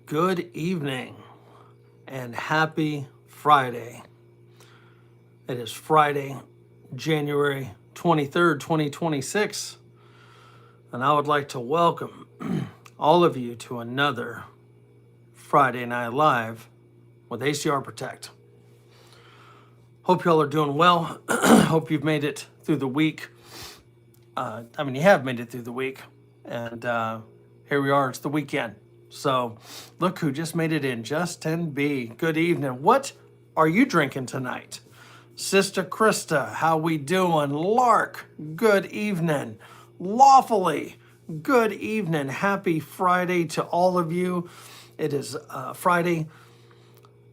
Good evening and happy Friday. It is Friday, January 23rd, 2026, and I would like to welcome all of you to another Friday Night Live with ACR Protect. Hope y'all are doing well. Hope you've made it through the week. You have made it through the week, and here we are. It's the weekend. So, look who just made it in, Justin B. Good evening. What are you drinking tonight? Sister Krista, how we doing? Lark, good evening. Lawfully, good evening. Happy Friday to all of you. It is Friday,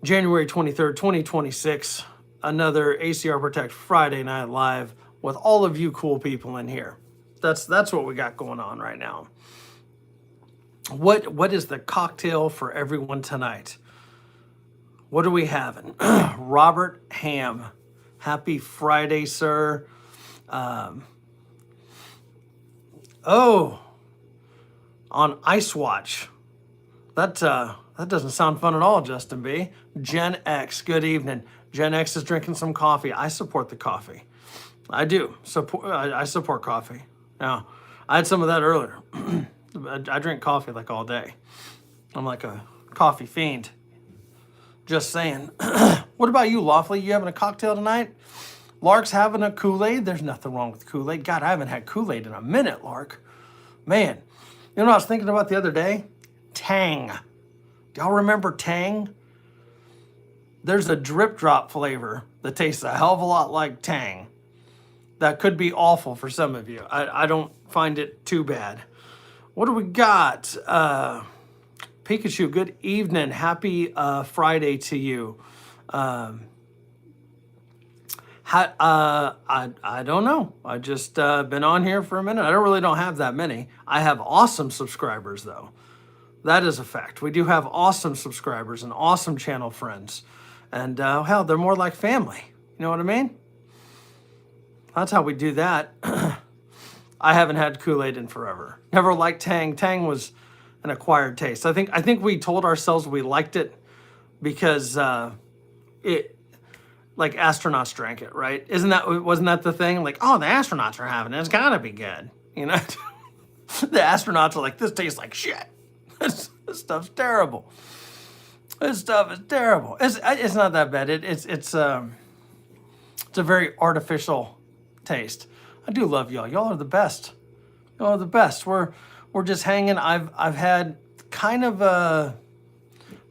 January 23rd, 2026. Another ACR Protect Friday Night Live with all of you cool people in here. That's what we got going on right now. What is the cocktail for everyone tonight? What are we having? Robert Ham. Happy Friday, sir. On Ice Watch. That doesn't sound fun at all, Justin B. Gen X, good evening. Gen X is drinking some coffee. I support the coffee. I do. I support coffee. Now, I had some of that earlier. I drink coffee like all day. I'm like a coffee fiend. Just saying. What about you, Lawfully? You having a cocktail tonight? Lark's having a Kool-Aid. There's nothing wrong with Kool-Aid. God, I haven't had Kool-Aid in a minute, Lark. Man, you know what I was thinking about the other day? Tang. Do y'all remember Tang? There's a drip drop flavor that tastes a hell of a lot like Tang. That could be awful for some of you. I don't find it too bad. What do we got? Pikachu, good evening. Happy Friday to you. I don't know. I just been on here for a minute. I don't have that many. I have awesome subscribers, though. That is a fact. We do have awesome subscribers and awesome channel friends. And hell, they're more like family. You know what I mean? That's how we do that. I haven't had Kool-Aid in forever. Never liked Tang. Tang was an acquired taste. I think we told ourselves we liked it because it, like, astronauts drank it, right? Wasn't that the thing? Like, oh, the astronauts are having it. It's gotta be good, you know? The astronauts are like, this tastes like shit. This stuff's terrible. This stuff is terrible. It's not that bad. It's a very artificial taste. I do love y'all. Y'all are the best. Y'all are the best. We're just hanging. I've had kind of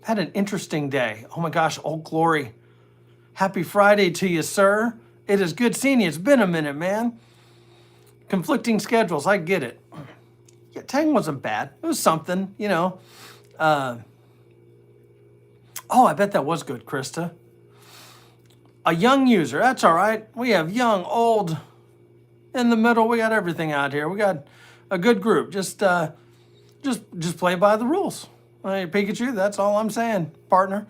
had an interesting day. Oh my gosh, Old Glory. Happy Friday to you, sir. It is good seeing you. It's been a minute, man. Conflicting schedules. I get it. Yeah, Tang wasn't bad. It was something, you know. I bet that was good, Krista. A young user. That's all right. We have young, old, in the middle. We got everything out here. We got a good group. Just play by the rules. Hey, Pikachu, that's all I'm saying, partner.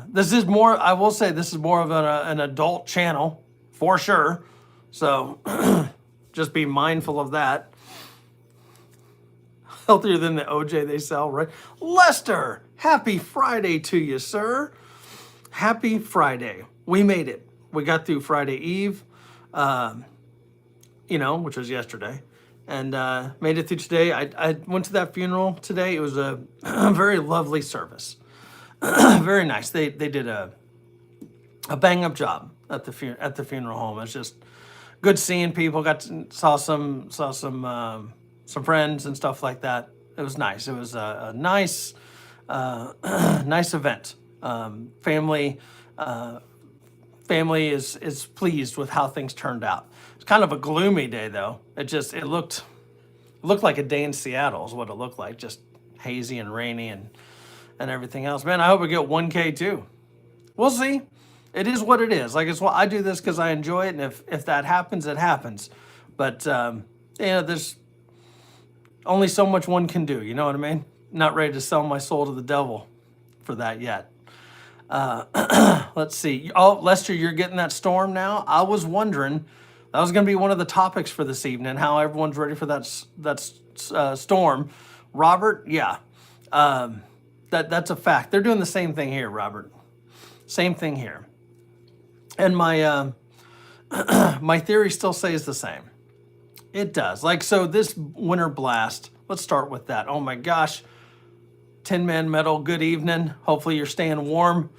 This is more, I will say, this is more of an adult channel, for sure. So just be mindful of that. Healthier than the OJ they sell, right? Lester, happy Friday to you, sir. Happy Friday. We made it. We got through Friday Eve, which was yesterday, and made it through today. I went to that funeral today. It was a very lovely service. Very nice. They did a bang-up job at the funeral home. It's just good seeing people. Saw some friends and stuff like that. It was nice. It was a nice nice event. Family is pleased with how things turned out. It's kind of a gloomy day, though. It looked like a day in Seattle is what it looked like, just hazy and rainy and everything else. Man, I hope we get 1K too. We'll see. It is what it is. Like, I do this because I enjoy it, and if that happens, it happens. But there's only so much one can do. You know what I mean? Not ready to sell my soul to the devil for that yet. Let's see. Oh, Lester, you're getting that storm now? I was wondering, that was going to be one of the topics for this evening, how everyone's ready for that storm. Robert, yeah. That's a fact. They're doing the same thing here, Robert. Same thing here. And my my theory still stays the same. It does. Like, so this winter blast, let's start with that. Oh my gosh. Tin Man Metal, good evening. Hopefully you're staying warm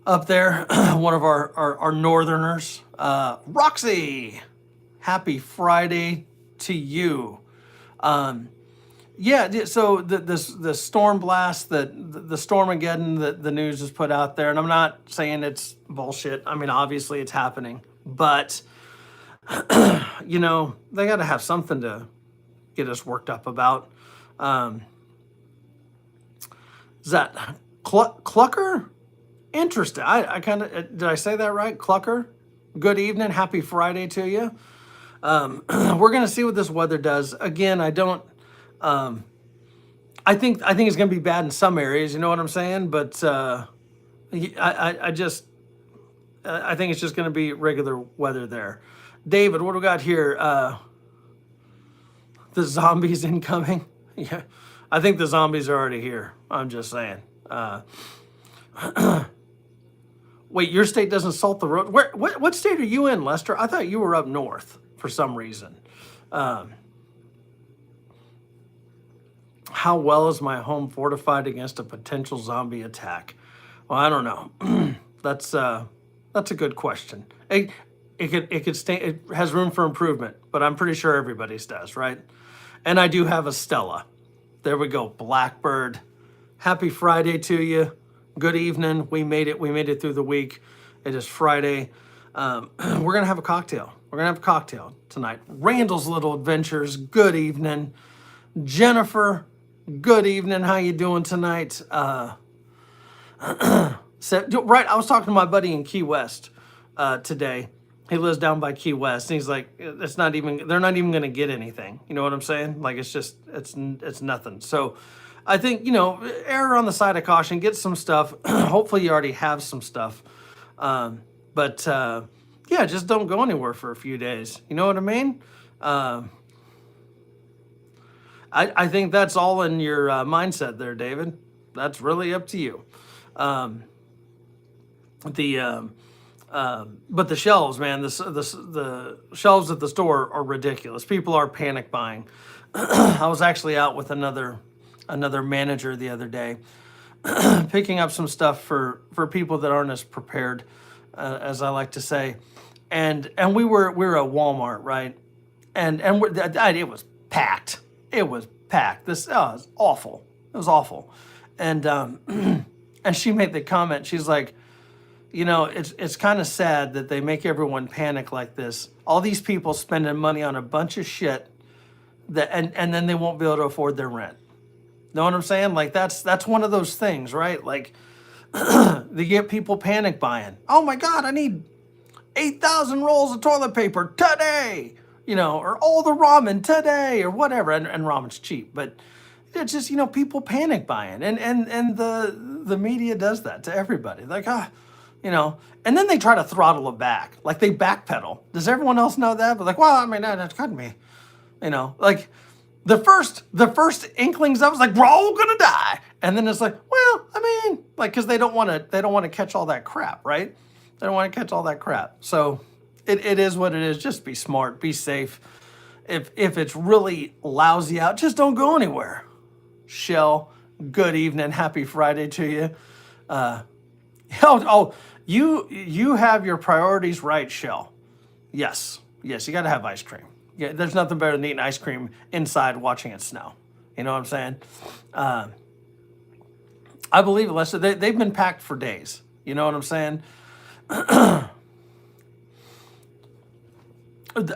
up there. One of our northerners. Roxy, happy Friday to you. Yeah, so the storm blast, the Stormageddon that the news has put out there, and I'm not saying it's bullshit. I mean, obviously it's happening, but you know, they got to have something to get us worked up about. Is that Clucker? Interesting. I kind of, did I say that right? Clucker? Good evening. Happy Friday to you. We're going to see what this weather does. Again, I don't, I think it's going to be bad in some areas, you know what I'm saying? But I just, I think it's just going to be regular weather there. David, what do we got here? The zombies incoming. Yeah, I think the zombies are already here. I'm just saying. Wait, your state doesn't salt the road? What state are you in, Lester? I thought you were up north for some reason. How well is my home fortified against a potential zombie attack? Well, I don't know. That's a good question. It could stay. It has room for improvement, but I'm pretty sure everybody's does, right? And I do have a Stella. There we go. Blackbird. Happy Friday to you. Good evening. We made it. We made it through the week. It is Friday. We're gonna have a cocktail. We're gonna have a cocktail tonight. Randall's Little Adventures. Good evening. Jennifer. Good evening. How you doing tonight? Right. I was talking to my buddy in Key West today. He lives down by Key West, and he's like, "It's not even. They're not even going to get anything." You know what I'm saying? Like, it's just, it's nothing. So, I think, you know, err on the side of caution. Get some stuff. Hopefully, you already have some stuff. But yeah, just don't go anywhere for a few days. You know what I mean? I think that's all in your mindset there, David. That's really up to you. But the shelves, man, the shelves at the store are ridiculous. People are panic buying. I was actually out with another manager the other day, picking up some stuff for people that aren't as prepared, as I like to say, and we were at Walmart, right, and it was packed. It was packed. This it was awful. It was awful, and and she made the comment. She's like, you know, it's kind of sad that they make everyone panic like this. All these people spending money on a bunch of shit that and then they won't be able to afford their rent. Know what I'm saying? Like that's one of those things, right? Like they get people panic buying. Oh my God, I need 8,000 rolls of toilet paper today, you know, or all the ramen today or whatever. And ramen's cheap, but it's just, you know, people panic buying. And the media does that to everybody. Like, you know, and then they try to throttle it back. Like they backpedal. Does everyone else know that? But like, well, I mean, that couldn't be, you know, like the first inklings, I was like, we're all gonna die. And then it's like, well, I mean, like, cause they don't want to catch all that crap, right? They don't want to catch all that crap. So it is what it is. Just be smart, be safe. If it's really lousy out, just don't go anywhere. Shell, good evening. Happy Friday to you. You have your priorities right, Shell. Yes, you got to have ice cream. Yeah, there's nothing better than eating ice cream inside watching it snow. You know what I'm saying? I believe it, Lester. They've been packed for days. You know what I'm saying?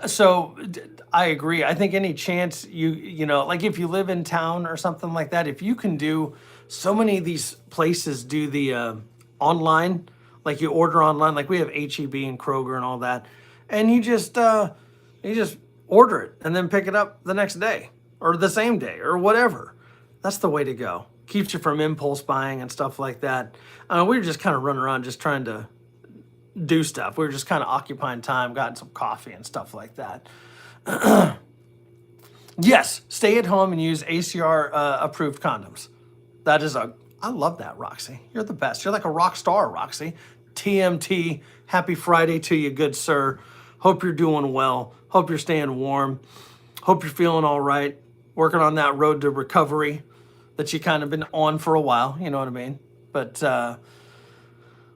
So I agree. I think any chance you know, like if you live in town or something like that, if you can do, so many of these places do the online, like you order online, like we have H-E-B and Kroger and all that, and you just order it and then pick it up the next day or the same day or whatever. That's the way to go. Keeps you from impulse buying and stuff like that. We were just kind of running around just trying to do stuff. We were just kind of occupying time, gotten some coffee and stuff like that. Yes, stay at home and use ACR approved condoms. That is a I love that, Roxy. You're the best. You're like a rock star, Roxy. TMT, happy Friday to you, good sir. Hope you're doing well. Hope you're staying warm. Hope you're feeling all right. Working on that road to recovery that you kind of been on for a while. You know what I mean? But,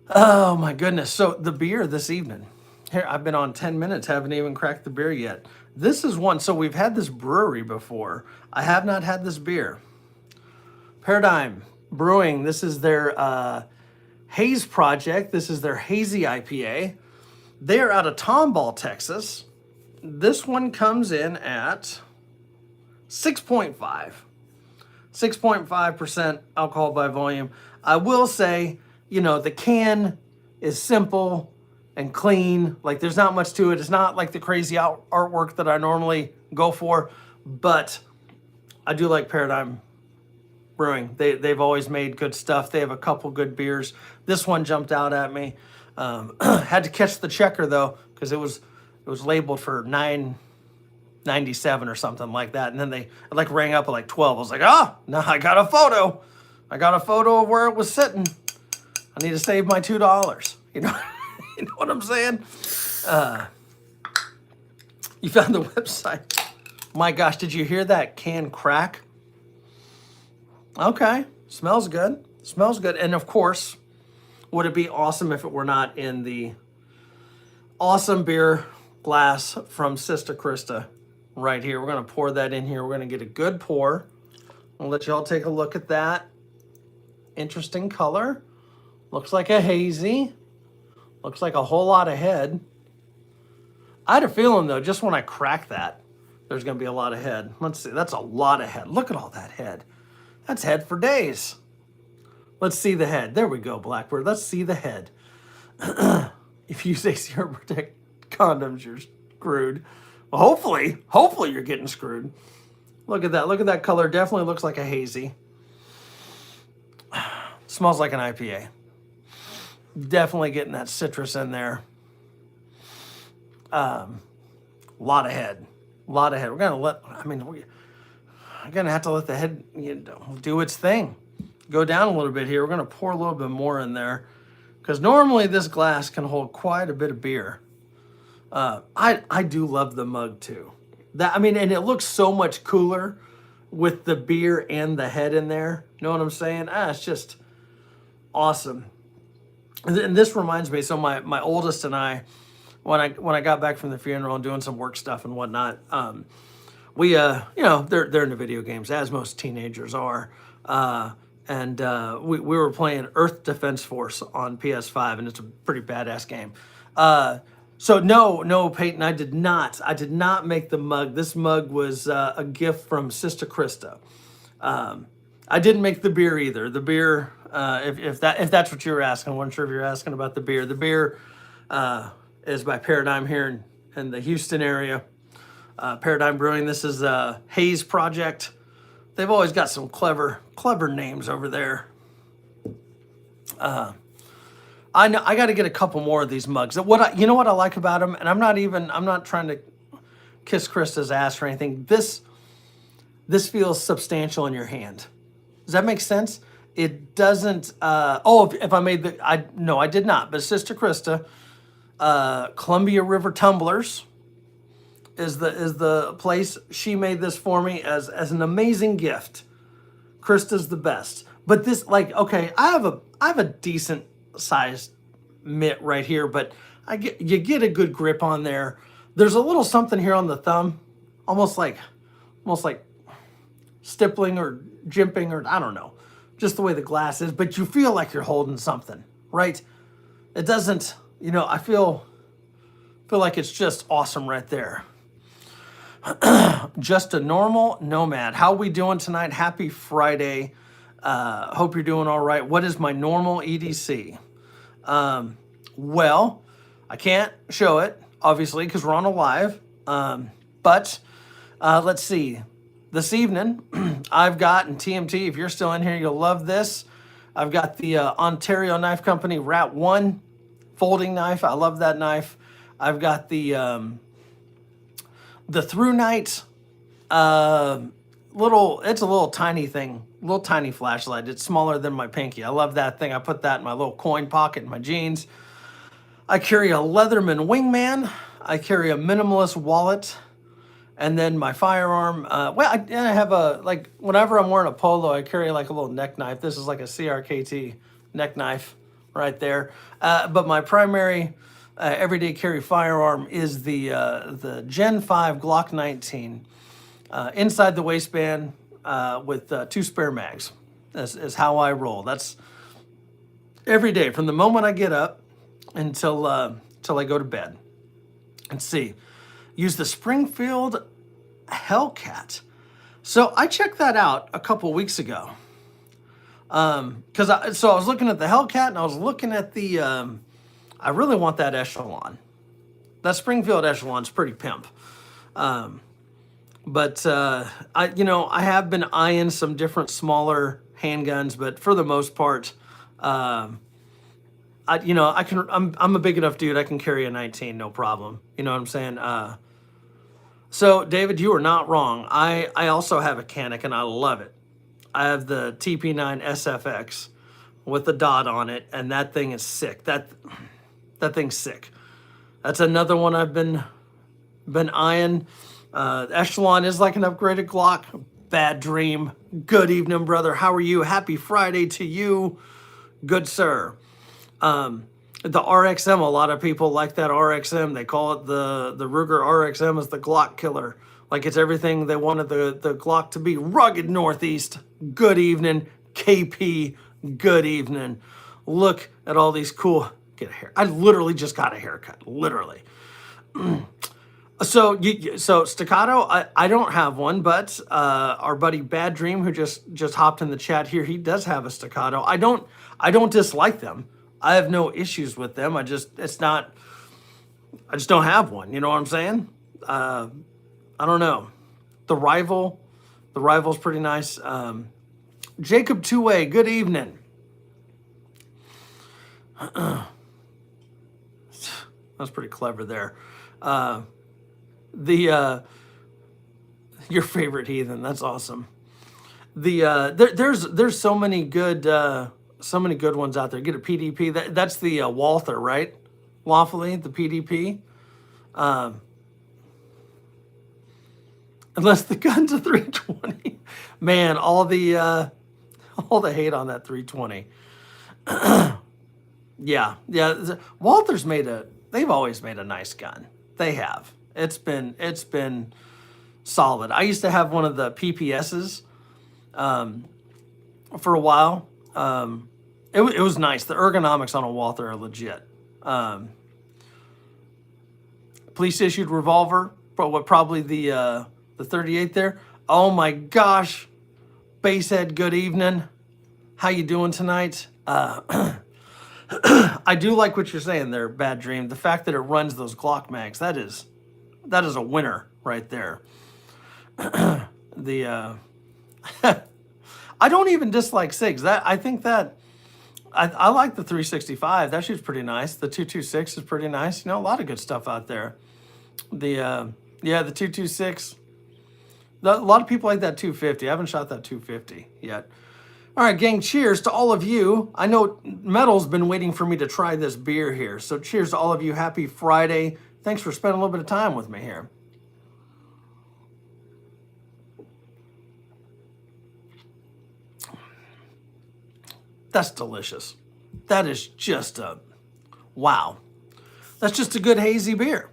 oh my goodness. So the beer this evening. Here, I've been on 10 minutes, haven't even cracked the beer yet. This is one. So we've had this brewery before. I have not had this beer. Paradigm Brewing. This is their Haze project. This is their hazy IPA. They are out of Tomball, Texas. This one comes in at 6.5. 6.5% alcohol by volume. I will say, you know, the can is simple and clean. Like, there's not much to it. It's not like the crazy artwork that I normally go for, but I do like Paradigm Brewing. They've always made good stuff. They have a couple good beers. This one jumped out at me. Had to catch the checker though, because it was labeled for $9.97 or something like that, and then it like rang up at like 12. I was like, no, I got a photo. I got a photo of where it was sitting. I need to save my $2. You know, you know what I'm saying? You found the website. My gosh, did you hear that can crack? Okay, smells good. Smells good. And of course, would it be awesome if it were not in the awesome beer glass from Sister Krista right here? We're going to pour that in here. We're going to get a good pour. I'll let you all take a look at that. Interesting color. Looks like a hazy. Looks like a whole lot of head. I had a feeling, though, just when I crack that, there's going to be a lot of head. Let's see. That's a lot of head. Look at all that head. That's head for days. Let's see the head. There we go, Blackbird. Let's see the head. If you use ACR Protect condoms, you're screwed. Well, hopefully you're getting screwed. Look at that. Look at that color. Definitely looks like a hazy. Smells like an IPA. Definitely getting that citrus in there. Lot of head. We're gonna have to let the head, you know, do its thing. Go down a little bit here. We're gonna pour a little bit more in there, because normally this glass can hold quite a bit of beer. I do love the mug too. And it looks so much cooler with the beer and the head in there. You know what I'm saying? It's just awesome. And this reminds me. So my oldest and I, when I got back from the funeral and doing some work stuff and whatnot, we you know, they're into video games, as most teenagers are. And we were playing Earth Defense Force on PS5, and it's a pretty badass game. So no, Peyton, I did not make the mug. This mug was a gift from Sister Krista. I didn't make the beer either. The beer, if that's what you were asking, I wasn't sure if you were asking about the beer. The beer is by Paradigm here in the Houston area. Paradigm Brewing. This is a Haze project. They've always got some clever names over there. I know I got to get a couple more of these mugs. You know what I like about them, and I'm not trying to kiss Krista's ass or anything. This feels substantial in your hand. Does that make sense? It doesn't. If I made no, I did not. But Sister Krista, Columbia River Tumblers is the place. She made this for me as an amazing gift. Krista's the best. But this, like, okay, I have a decent sized mitt right here, but you get a good grip on there. There's a little something here on the thumb, almost like stippling or jimping, or I don't know, just the way the glass is, but you feel like you're holding something, right? It doesn't, you know, I feel like it's just awesome right there. Just a normal nomad. How we doing tonight? Happy Friday. Hope you're doing all right. What is my normal EDC? Well, I can't show it, obviously, because we're on a live. But let's see. This evening, I've got, and TMT, if you're still in here, you'll love this. I've got the Ontario Knife Company Rat 1 folding knife. I love that knife. I've got the Through Night it's a little tiny thing, little tiny flashlight. It's smaller than my pinky. I love that thing. I put that in my little coin pocket in my jeans. I carry a Leatherman Wingman. I carry a minimalist wallet. And then my firearm, I have like, whenever I'm wearing a polo, I carry like a little neck knife. This is like a CRKT neck knife right there. But my primary everyday carry firearm is the Gen 5 Glock 19 inside the waistband with 2 spare mags. Is how I roll. That's every day from the moment I get up until I go to bed. Let's see. Use the Springfield Hellcat. So I checked that out a couple weeks ago. I was looking at the Hellcat and I was looking at the, I really want that Echelon. That Springfield Echelon's pretty pimp. I have been eyeing some different smaller handguns, but for the most part, I'm a big enough dude. I can carry a 19, no problem. You know what I'm saying? So David, you are not wrong. I also have a Canic and I love it. I have the TP9 SFX with the dot on it, and that thing is sick. That thing's sick. That's another one I've been eyeing. Echelon is like an upgraded Glock. Bad dream. Good evening, brother. How are you? Happy Friday to you, good sir. The RXM, a lot of people like that RXM. They call it the Ruger RXM is the Glock killer. Like it's everything they wanted the Glock to be. Rugged Northeast, good evening. KP, good evening. Look at all these cool, get a hair. I literally just got a haircut, literally. So staccato, I don't have one, but our buddy Bad Dream, who just hopped in the chat here, he does have a staccato. I don't dislike them. I have no issues with them. I just don't have one. You know what I'm saying? I don't know. The rival's pretty nice. Jacob Two-Way, good evening. That's pretty clever there. Your favorite heathen. That's awesome. There's so many good ones out there. Get a PDP. That's the Walther, right? Lawfully, the PDP. Unless the gun's a 320. Man, all the hate on that 320. Yeah. Walther's they've always made a nice gun. They have. It's been solid. I used to have one of the PPSs for a while. It was nice. The ergonomics on a Walther are legit. Police issued revolver, probably the 38 there. Oh my gosh, Basehead, good evening. How you doing tonight? I do like what you're saying there, Bad Dream. The fact that it runs those Glock mags, that is a winner right there. I don't even dislike SIGs. I think that I like the 365. That shoots pretty nice. The 226 is pretty nice. You know, a lot of good stuff out there. The 226. A lot of people like that 250. I haven't shot that 250 yet. All right, gang, cheers to all of you. I know Metal's been waiting for me to try this beer here. So cheers to all of you. Happy Friday. Thanks for spending a little bit of time with me here. That's delicious. That is just wow. That's just a good hazy beer.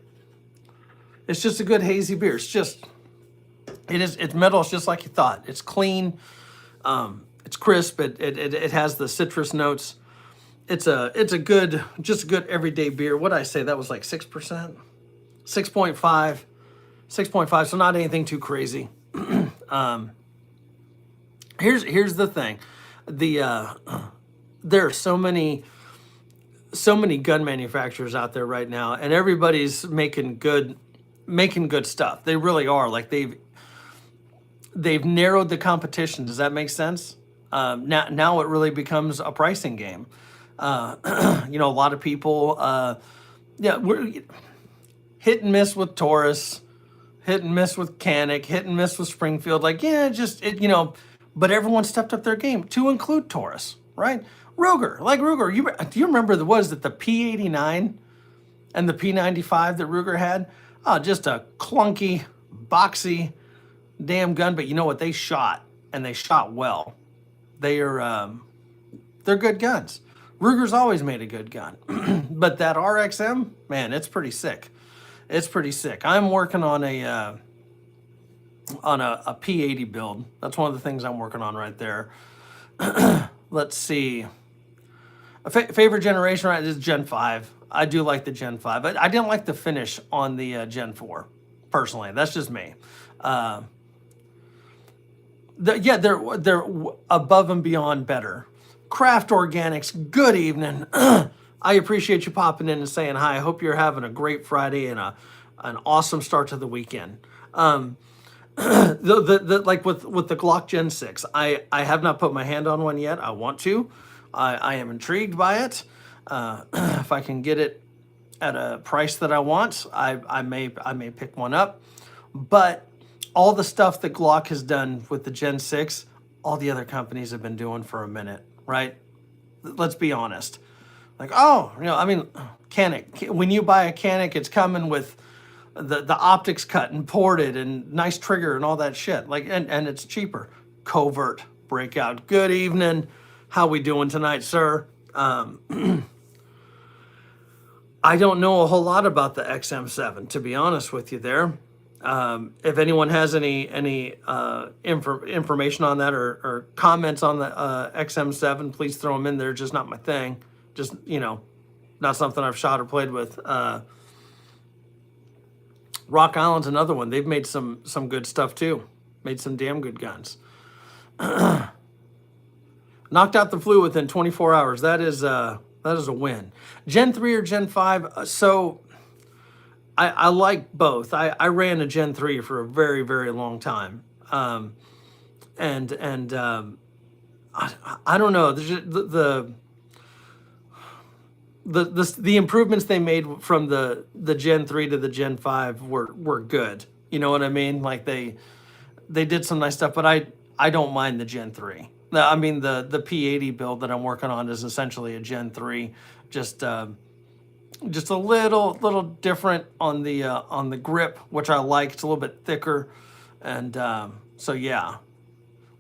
It's just a good hazy beer. It's Metal. It's just like you thought. It's clean. It's crisp. It has the citrus notes. It's a good everyday beer. What did I say? That was like 6%, 6.5. So not anything too crazy. Here's the thing. There are so many gun manufacturers out there right now, and everybody's making good stuff. They really are. Like they've narrowed the competition. Does that make sense? Now it really becomes a pricing game. A lot of people, we're hit and miss with Taurus, hit and miss with Canic, hit and miss with Springfield. Like, yeah, but everyone stepped up their game to include Taurus, right? Ruger, do you remember the P89 and the P95 that Ruger had? Oh, just a clunky, boxy, damn gun. But you know what? They shot, and they shot well. They're good guns. Ruger's always made a good gun, but that RXM, man, it's pretty sick. It's pretty sick. I'm working on a P80 build. That's one of the things I'm working on right there. Let's see. Favorite generation, right, is Gen 5. I do like the Gen 5, but I didn't like the finish on the Gen 4, personally. That's just me. They're above and beyond better. Craft Organics, good evening. I appreciate you popping in and saying hi. I hope you're having a great Friday and an awesome start to the weekend. Like with the Glock Gen 6, I have not put my hand on one yet. I want to. I am intrigued by it. If I can get it at a price that I want, I may pick one up. But all the stuff that Glock has done with the Gen 6, all the other companies have been doing for a minute, right? Let's be honest. Like, Canic. When you buy a Canic, it's coming with the optics cut and ported and nice trigger and all that shit. Like, and it's cheaper. Covert Breakout. Good evening. How we doing tonight, sir? I don't know a whole lot about the XM7, to be honest with you there. If anyone has any information on that or comments on the XM7, please throw them in there. Just not my thing. Just, not something I've shot or played with. Rock Island's another one. They've made some good stuff too. Made some damn good guns. Knocked out the flu within 24 hours. That is a win. Gen 3 or Gen 5? So I like both. I ran a Gen 3 for a very, very long time. I don't know. The improvements they made from the Gen 3 to the Gen 5 were good. You know what I mean? Like they did some nice stuff, but I don't mind the Gen 3. I mean, the P80 build that I'm working on is essentially a Gen 3, just a little different on the grip, which I like. It's a little bit thicker, and so yeah.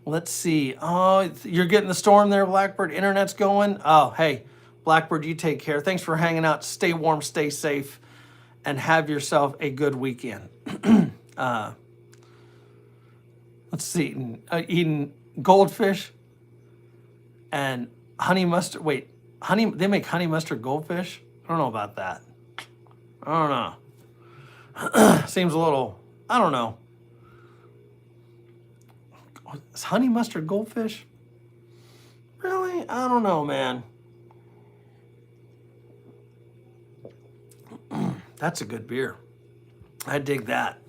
Let's see. Oh, you're getting the storm there, Blackbird. Internet's going. Oh, hey, Blackbird, you take care. Thanks for hanging out. Stay warm, stay safe, and have yourself a good weekend. Let's see. Eating goldfish and honey mustard. Wait, they make honey mustard goldfish? I don't know about that. I don't know. Seems a little, I don't know. Is honey mustard goldfish? Really? I don't know, man. That's a good beer. I dig that.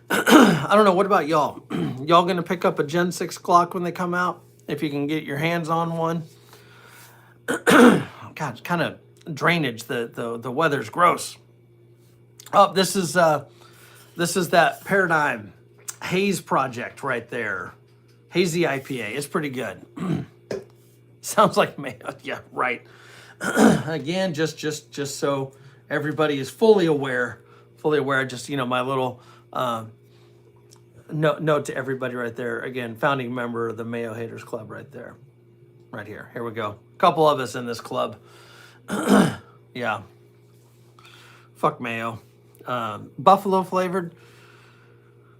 I don't know. What about y'all? Y'all gonna pick up a Gen 6 Glock when they come out? If you can get your hands on one. God, it's kind of drainage. The weather's gross. Oh, this is that Paradigm Haze project right there. Hazy IPA. It's pretty good. Sounds like mayo. Yeah, right. Again, just so everybody is fully aware. Just my little note to everybody right there. Again, founding member of the Mayo Haters Club right there. Right here. Here we go. A couple of us in this club. Yeah. Fuck mayo. Buffalo flavored.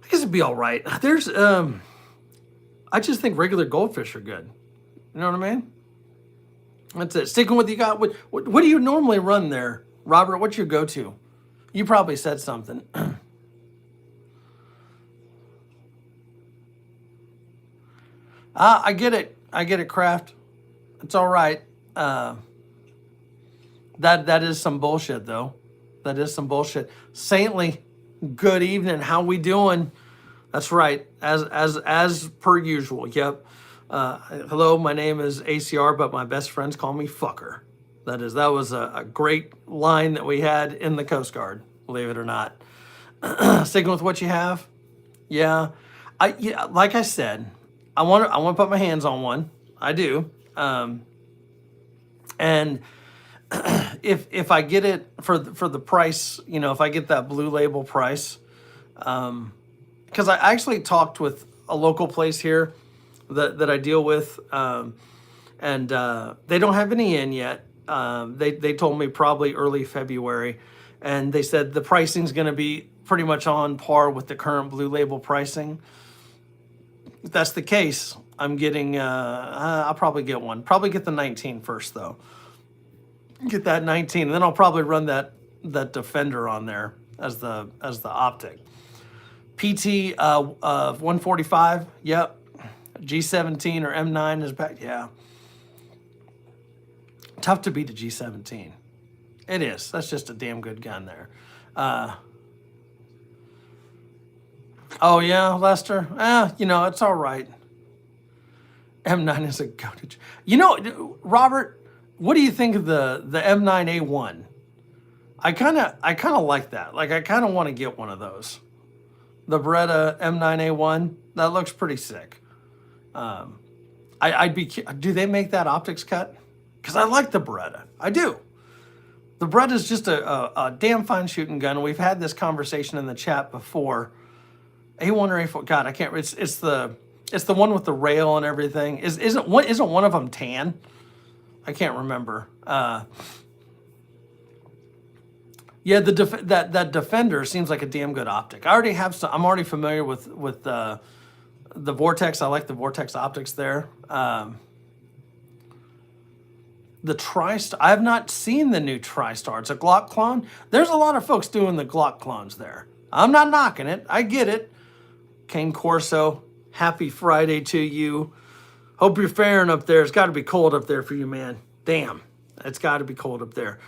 I guess it'd be all right. There's I just think regular goldfish are good. You know what I mean? That's it. Sticking with you got. What do you normally run there, Robert? What's your go-to? You probably said something. I get it. Kraft. It's all right. That is some bullshit, though. That is some bullshit. Saintly, good evening. How we doing? That's right. As per usual. Yep. Hello, my name is ACR, but my best friends call me fucker. That was a great line that we had in the Coast Guard, believe it or not. Sticking with what you have. Yeah, yeah, like I said, I want to put my hands on one. I do. And if I get it for the price, if I get that blue label price, because I actually talked with a local place here that I deal with, and they don't have any in yet. They told me probably early February, and they said the pricing's going to be pretty much on par with the current blue label pricing. If that's the case, I'm getting. I'll probably get one. Probably get the 19 first though. Get that 19, and then I'll probably run that Defender on there as the optic. PT 145. Yep. G17 or M9 is back. Yeah. Tough to beat a G17. It is. That's just a damn good gun there. Oh yeah, Lester. It's all right. M9 is a goated. Robert, what do you think of the M9A1? I kind of like that. Like I kind of want to get one of those. The Beretta M9A1, that looks pretty sick. I'd be. Do they make that optics cut? Because I like the Beretta. I do. The Beretta is just a damn fine shooting gun. We've had this conversation in the chat before. A1 or A4? God, I can't. It's the one with the rail and everything. Isn't one of them tan? I can't remember. Yeah, that Defender seems like a damn good optic. I already have some. I'm already familiar with the Vortex. I like the Vortex optics there. The TriStar. I have not seen the new TriStar. It's a Glock clone. There's a lot of folks doing the Glock clones there. I'm not knocking it. I get it. Kane Corso, happy Friday to you. Hope you're faring up there. It's got to be cold up there for you, man. Damn, it's got to be cold up there.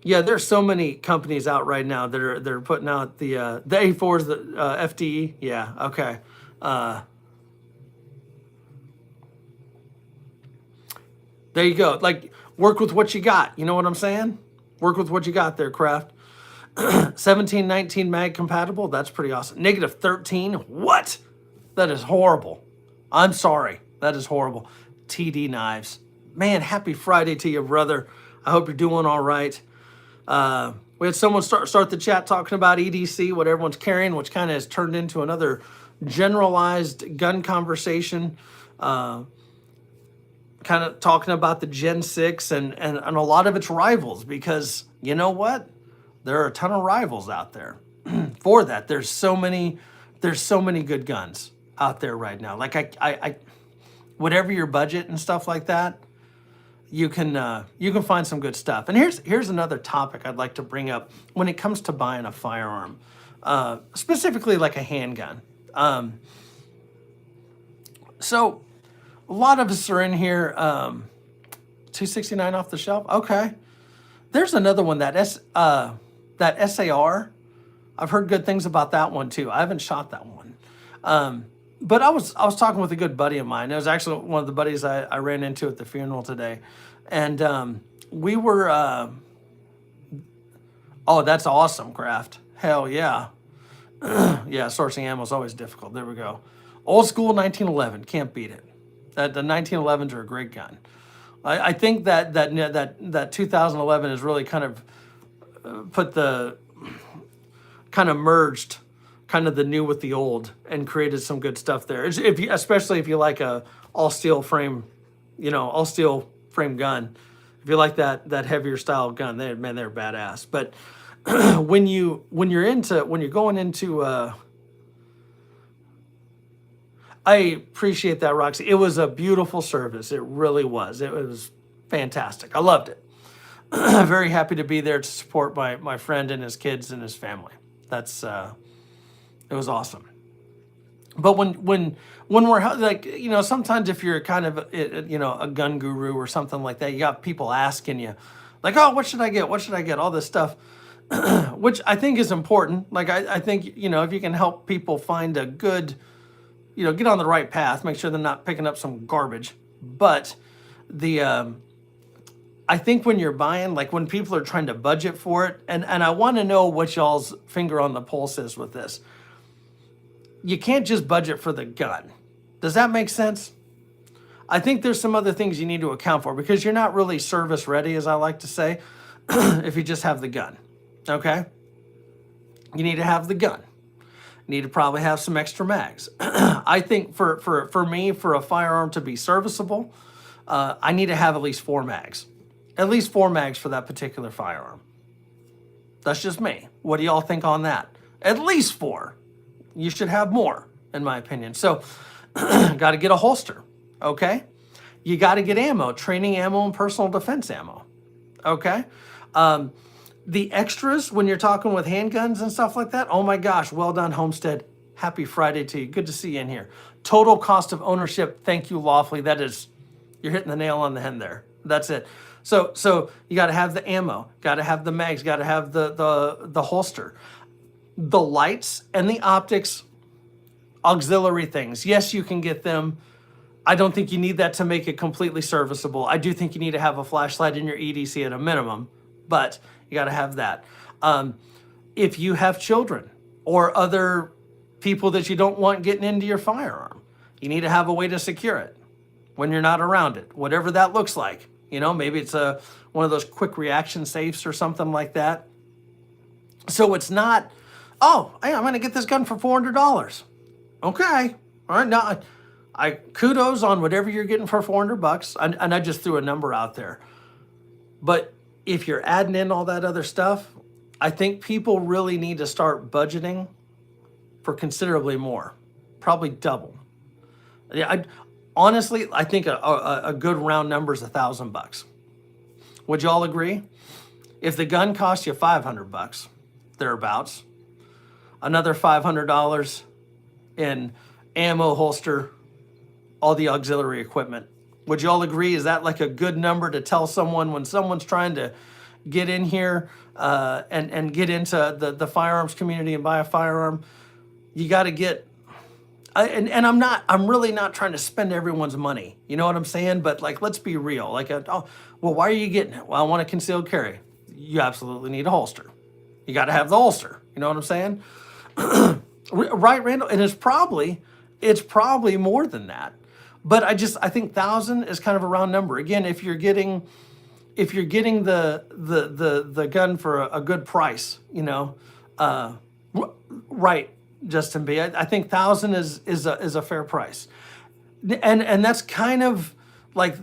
Yeah, there's so many companies out right now that are putting out the A4s, the FDE. Yeah, okay. There you go. Like, work with what you got. You know what I'm saying? Work with what you got there, Kraft. 17, 19 mag compatible. That's pretty awesome. Negative 13. What? That is horrible. I'm sorry. That is horrible. TD knives. Man, happy Friday to you, brother. I hope you're doing all right. We had someone start the chat talking about EDC, what everyone's carrying, which kind of has turned into another generalized gun conversation. Kind of talking about the Gen 6 and a lot of its rivals, because you know what? There are a ton of rivals out there for that. There's so many good guns out there right now. Like I whatever your budget and stuff like that, you can find some good stuff. And here's another topic I'd like to bring up when it comes to buying a firearm, specifically like a handgun. So a lot of us are in here. $269 off the shelf. Okay, there's another one that SAR. I've heard good things about that one too. I haven't shot that one. But I was talking with a good buddy of mine. It was actually one of the buddies I ran into at the funeral today. And we were, oh, that's awesome, Kraft. Hell yeah. Yeah, sourcing ammo is always difficult. There we go. Old school 1911, can't beat it. The 1911s are a great gun. I think that 2011 has really kind of merged kind of the new with the old and created some good stuff there. Especially if you like a all steel frame gun. If you like that heavier style gun, they're badass. But when you're going into I appreciate that, Roxy. It was a beautiful service. It really was. It was fantastic. I loved it. Very happy to be there to support my friend and his kids and his family. That's it was awesome. But when we're like, sometimes if you're kind of a gun guru or something like that, you got people asking you like, oh, what should I get? What should I get? All this stuff, which I think is important. Like I think if you can help people find a good, get on the right path, make sure they're not picking up some garbage. But I think when you're buying, like when people are trying to budget for it, and I want to know what y'all's finger on the pulse is with this. You can't just budget for the gun. Does that make sense? I think there's some other things you need to account for because you're not really service ready, as I like to say, if you just have the gun. Okay? You need to have the gun. You need to probably have some extra mags. I think for me, for a firearm to be serviceable, I need to have at least 4 mags. At least 4 mags for that particular firearm. That's just me. What do y'all think on that? At least 4. You should have more, in my opinion. So, got to get a holster, okay? You got to get ammo, training ammo and personal defense ammo, okay? The extras, when you're talking with handguns and stuff like that, oh my gosh, well done, Homestead. Happy Friday to you. Good to see you in here. Total cost of ownership, thank you, Lawfully. That is, you're hitting the nail on the head there. That's it. So you got to have the ammo, got to have the mags, got to have the holster. The lights and the optics, auxiliary things. Yes, you can get them. I don't think you need that to make it completely serviceable. I do think you need to have a flashlight in your EDC at a minimum, but you got to have that. If you have children or other people that you don't want getting into your firearm, you need to have a way to secure it when you're not around it, whatever that looks like. You know, maybe it's one of those quick reaction safes or something like that. So it's not, oh, hey, I'm going to get this gun for $400. Okay. All right. Now, I kudos on whatever you're getting for $400. And I just threw a number out there. But if you're adding in all that other stuff, I think people really need to start budgeting for considerably more, probably double. Yeah, honestly, I think a good round number is $1,000. Would you all agree? If the gun costs you $500, thereabouts, another $500 in ammo, holster, all the auxiliary equipment. Would you all agree? Is that like a good number to tell someone when someone's trying to get in here and get into the firearms community and buy a firearm? You got to get, and I'm really not trying to spend everyone's money. You know what I'm saying? But like, let's be real. Like, well, why are you getting it? Well, I want a concealed carry. You absolutely need a holster. You got to have the holster. You know what I'm saying? Right, Randall? And it's probably more than that. But I think 1,000 is kind of a round number. Again, if you're getting the gun for a good price, you know, right, Justin B. I think 1,000 is a fair price, and that's kind of like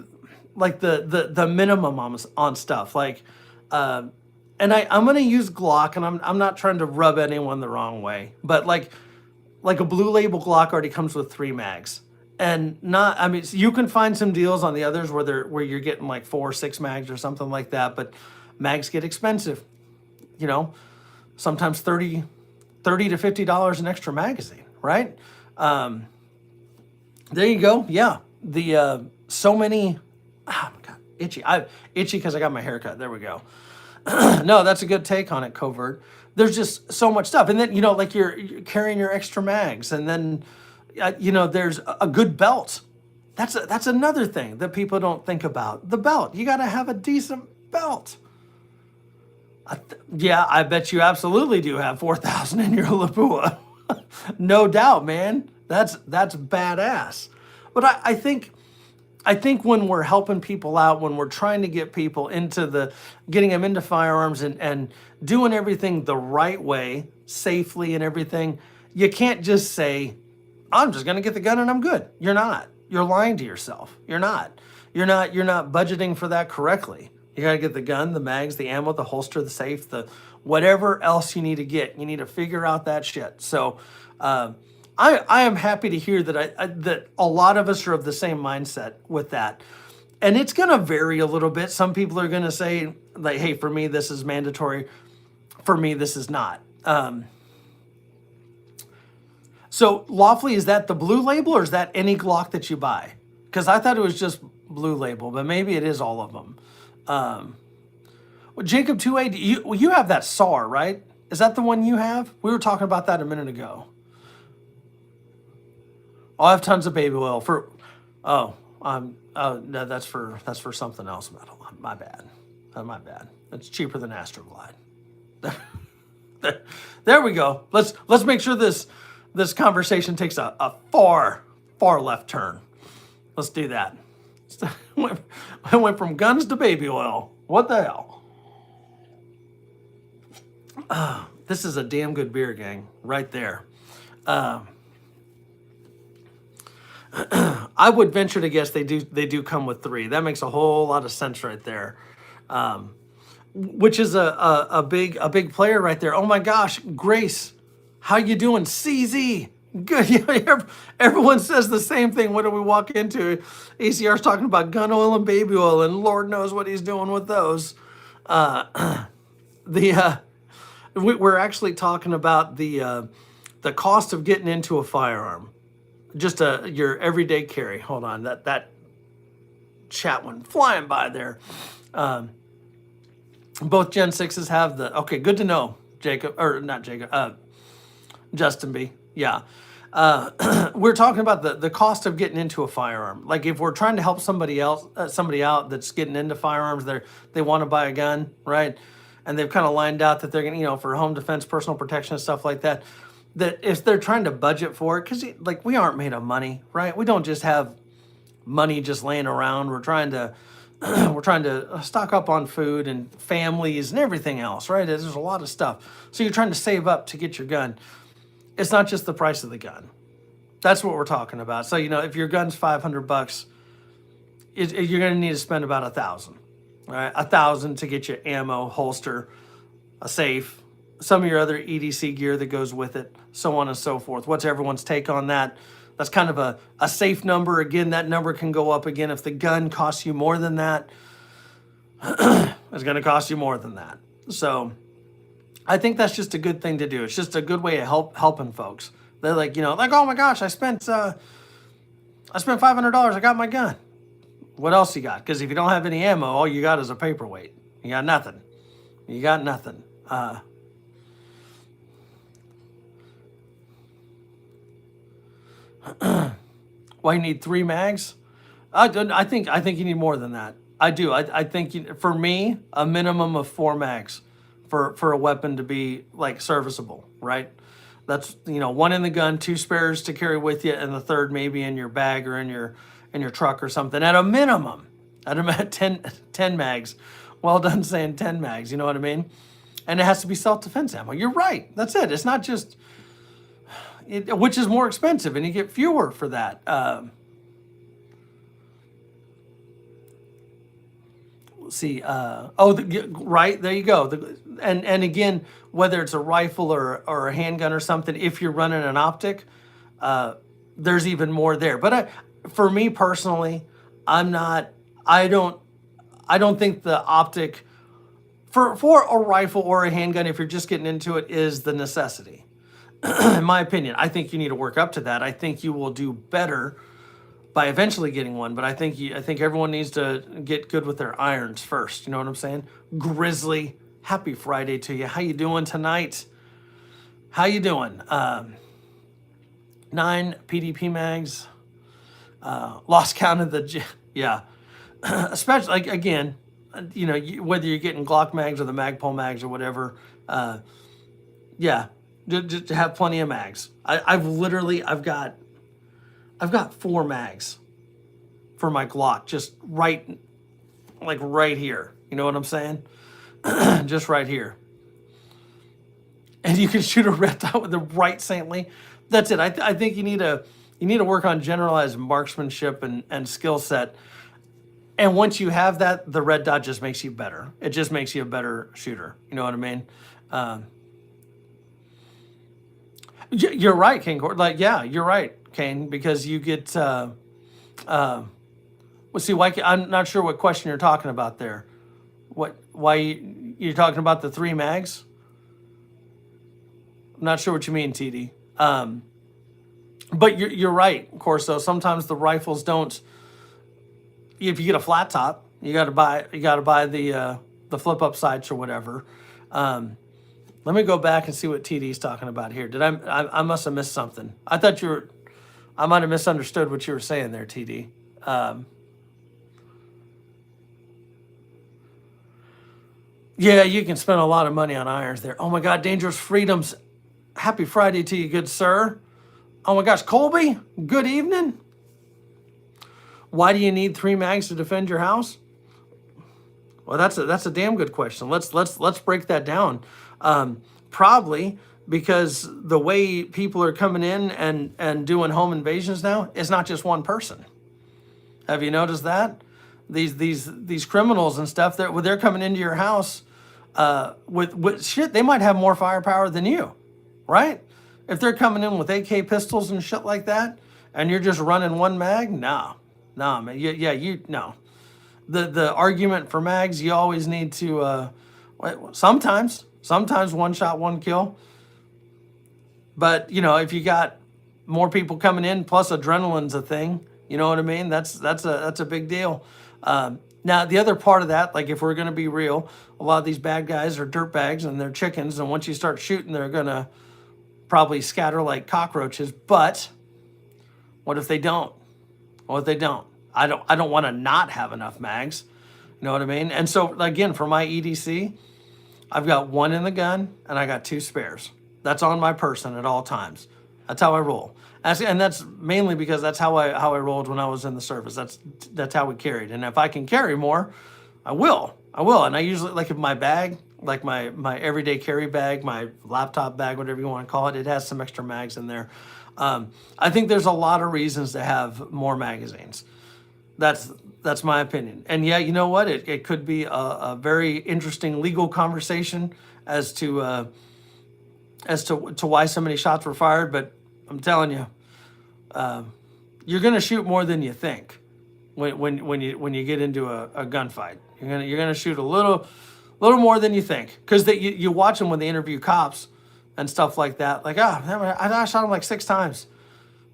the minimum on stuff. Like, and I'm gonna use Glock, and I'm not trying to rub anyone the wrong way, but like a Blue Label Glock already comes with 3 mags. And not, I mean, you can find some deals on the others where you're getting like 4 or 6 mags or something like that, but mags get expensive. You know, sometimes $30 to $50 an extra magazine, right? There you go. Yeah, so many. Oh my God, itchy. Itchy because I got my haircut. There we go. No, that's a good take on it, Covert. There's just so much stuff, and then you know, like you're carrying your extra mags, and then. You know, there's a good belt. That's another thing that people don't think about. The belt. You got to have a decent belt. Yeah, I bet you absolutely do have 4,000 in your Lapua. No doubt, man. That's badass. But I think when we're helping people out, when we're trying to get people getting them into firearms and doing everything the right way, safely and everything, you can't just say, I'm just going to get the gun and I'm good. You're not. You're lying to yourself. You're not. You're not budgeting for that correctly. You got to get the gun, the mags, the ammo, the holster, the safe, the whatever else you need to get. You need to figure out that shit. So I am happy to hear that that a lot of us are of the same mindset with that. And it's going to vary a little bit. Some people are going to say, like, hey, for me, this is mandatory. For me, this is not. So, Lawfully, is that the Blue Label or is that any Glock that you buy? Because I thought it was just Blue Label, but maybe it is all of them. Well, Jacob 2A, you have that SAR, right? Is that the one you have? We were talking about that a minute ago. I have tons of baby oil for. No, that's for something else, metal. my bad. My bad. It's cheaper than Astroglide. There we go. Let's make sure this conversation takes a far left turn. Let's do that. I went from guns to baby oil. What the hell? This is a damn good beer, gang. Right there. I would venture to guess they do come with 3. That makes a whole lot of sense right there. Which is a big player right there. Oh my gosh, Grace, how you doing? CZ, good. Yeah, everyone says the same thing. What do we walk into? ACR's talking about gun oil and baby oil, and Lord knows what he's doing with those. We're actually talking about the cost of getting into a firearm, just your everyday carry. Hold on, that chat went flying by there. Both Gen 6s have the, okay, good to know, Jacob, or not Jacob, Justin B. Yeah. We're talking about the cost of getting into a firearm. Like if we're trying to help somebody out that's getting into firearms, they want to buy a gun, right? And they've kind of lined out that they're going to, for home defense, personal protection, and stuff like that, that if they're trying to budget for it, because like we aren't made of money, right? We don't just have money just laying around. We're trying to stock up on food and families and everything else, right? There's a lot of stuff. So you're trying to save up to get your gun. It's not just the price of the gun. That's what we're talking about. So, if your gun's $500, you're going to need to spend about $1,000, right? $1,000 to get your ammo, holster, a safe, some of your other EDC gear that goes with it, so on and so forth. What's everyone's take on that? That's kind of a safe number. Again, that number can go up again. If the gun costs you more than that, it's going to cost you more than that. So I think that's just a good thing to do. It's just a good way of helping folks. They're like, oh my gosh, I spent $500. I got my gun. What else you got? Because if you don't have any ammo, all you got is a paperweight. You got nothing. You got nothing. Why you need 3 mags? I think you need more than that. I do. I think for me, a minimum of 4 mags for a weapon to be like serviceable, right? That's 1 in the gun, 2 spares to carry with you, and the 3rd maybe in your bag or in your truck or something. At a minimum, at 10 mags. Well done saying 10 mags. You know what I mean? And it has to be self-defense ammo. You're right. That's it. It's not just. Which is more expensive, and you get fewer for that. Let's see. Right, there you go. And again, whether it's a rifle or a handgun or something, if you're running an optic, there's even more there. But for me personally, I don't think the optic for a rifle or a handgun, if you're just getting into it, is the necessity. In my opinion, I think you need to work up to that. I think you will do better by eventually getting one, but I think everyone needs to get good with their irons first. You know what I'm saying? Grizzly, happy Friday to you. How you doing tonight? How you doing? 9 PDP mags. Lost count of yeah. Especially like again, whether you're getting Glock mags or the Magpul mags or whatever. Yeah. To have plenty of mags. I've got 4 mags for my Glock, just right here. You know what I'm saying? Just right here. And you can shoot a red dot with the right saintly. That's it. I think you need to work on generalized marksmanship and skill set. And once you have that, the red dot just makes you better. It just makes you a better shooter. You know what I mean? You're right, Kane. You're right, Kane, because you get. Well, see, why? I'm not sure what question you're talking about there. Why you're talking about the 3 mags? I'm not sure what you mean, TD. But you're right, of course. Though sometimes the rifles don't. If you get a flat top, you got to buy the flip up sights or whatever. Let me go back and see what TD's talking about here. Did I must have missed something. I might have misunderstood what you were saying there, TD. Yeah, you can spend a lot of money on irons there. Oh my God, Dangerous Freedoms. Happy Friday to you, good sir. Oh my gosh, Colby, good evening. Why do you need 3 mags to defend your house? Well, that's a damn good question. Let's break that down. Probably because the way people are coming in and doing home invasions now, it's not just one person. Have you noticed that? These criminals and stuff, they're coming into your house with shit. They might have more firepower than you, right? If they're coming in with AK pistols and shit like that, and you're just running 1 mag, no, man. No. The argument for mags, you always need to. Sometimes 1 shot, 1 kill. But if you got more people coming in, plus adrenaline's a thing. You know what I mean? That's a big deal. Now the other part of that, like if we're going to be real, a lot of these bad guys are dirtbags and they're chickens, and once you start shooting, they're gonna probably scatter like cockroaches. But what if they don't? What if they don't? I don't want to not have enough mags. You know what I mean? And so again, for my EDC, I've got 1 in the gun and I got 2 spares. That's on my person at all times. That's how I roll. And that's mainly because that's how I rolled when I was in the service. That's how we carried. And if I can carry more, I will. And I usually, like, if my bag, like my everyday carry bag, my laptop bag, whatever you want to call it, it has some extra mags in there. I think there's a lot of reasons to have more magazines. That's my opinion. And yeah, you know what? It could be a very interesting legal conversation as to why so many shots were fired. But I'm telling you, you're gonna shoot more than you think when you get into a gunfight. You're gonna shoot a little more than you think, because you watch them when they interview cops and stuff like that. Like, I shot him like 6 times.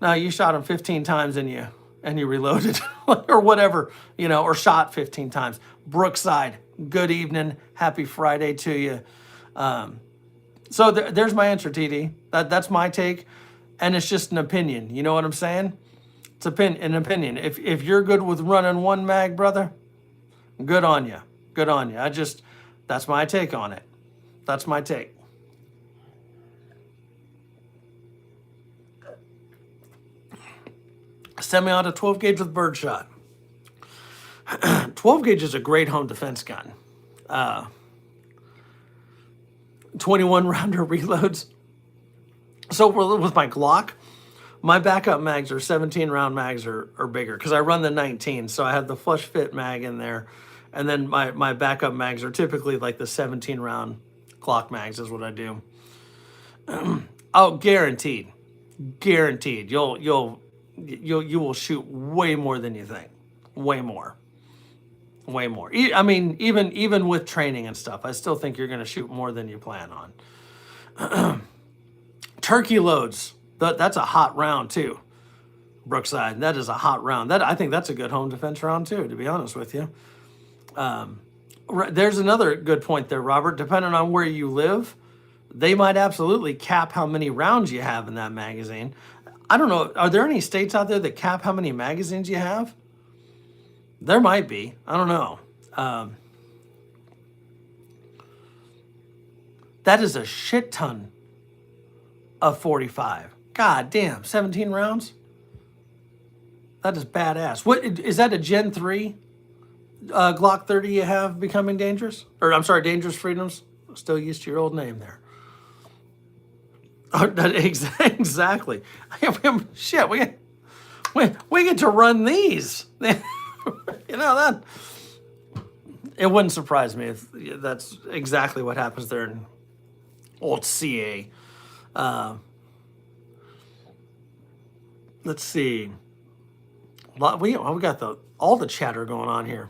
No, you shot him 15 times and you reloaded or whatever, or shot 15 times. Brookside, good evening, happy Friday to you. So there's my answer, TD. That's my take, and it's just an opinion. You know what I'm saying? It's an opinion. If you're good with running 1 mag, brother, good on you. Good on you. That's my take on it. That's my take. Semi-auto 12 gauge with birdshot. 12 gauge is a great home defense gun. 21 rounder reloads. So with my Glock, my backup mags are 17 round mags or bigger, because I run the 19. So I have the flush fit mag in there. And then my backup mags are typically like the 17 round Glock mags is what I do. Oh, guaranteed. You will shoot way more than you think. Way more. I mean, even with training and stuff, I still think you're going to shoot more than you plan on. Turkey loads. That's a hot round too. Brookside. That is a hot round. I think that's a good home defense round too, to be honest with you. There's another good point there, Robert. Depending on where you live, they might absolutely cap how many rounds you have in that magazine. I don't know. Are there any states out there that cap how many magazines you have? There might be. I don't know. That is a shit ton of 45. God damn, 17 rounds? That is badass. What is that, a Gen 3 Glock 30 you have becoming dangerous? Or I'm sorry, Dangerous Freedoms? Still used to your old name there. Oh, exactly. Shit, we get to run these. That it wouldn't surprise me if that's exactly what happens there in old CA. Let's see. We got all the chatter going on here.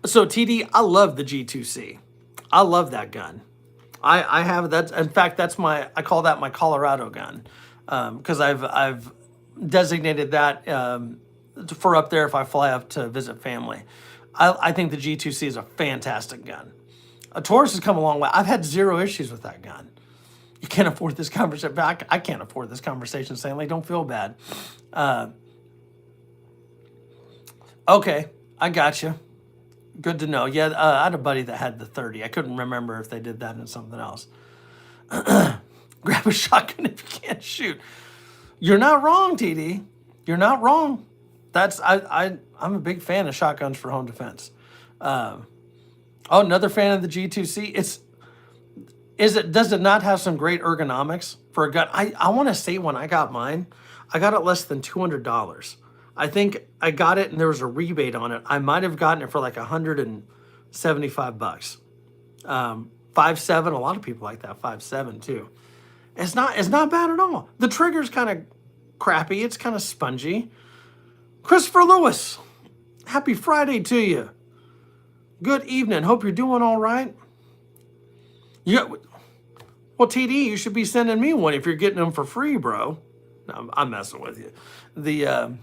So TD, I love the G2C. I love that gun. I have that. In fact, I call that my Colorado gun, because I've designated that for up there if I fly up to visit family. I think the G2C is a fantastic gun. A Taurus has come a long way. I've had 0 issues with that gun. You can't afford this conversation. I can't afford this conversation, Stanley. Don't feel bad. Okay, I got you. Good to know. Yeah, I had a buddy that had the 30. I couldn't remember if they did that in something else. Grab a shotgun if you can't shoot. You're not wrong, TD. You're not wrong. I'm a big fan of shotguns for home defense. Oh, another fan of the G2C. Does it not have some great ergonomics for a gun? I want to say when I got mine, I got it less than $200. I think I got it and there was a rebate on it. I might have gotten it for like $175. 5.7. A lot of people like that 5.7 too. It's not bad at all. The trigger's kind of crappy. It's kind of spongy. Christopher Lewis, happy Friday to you. Good evening. Hope you're doing all right. Well, TD, you should be sending me one if you're getting them for free, bro. No, I'm messing with you. The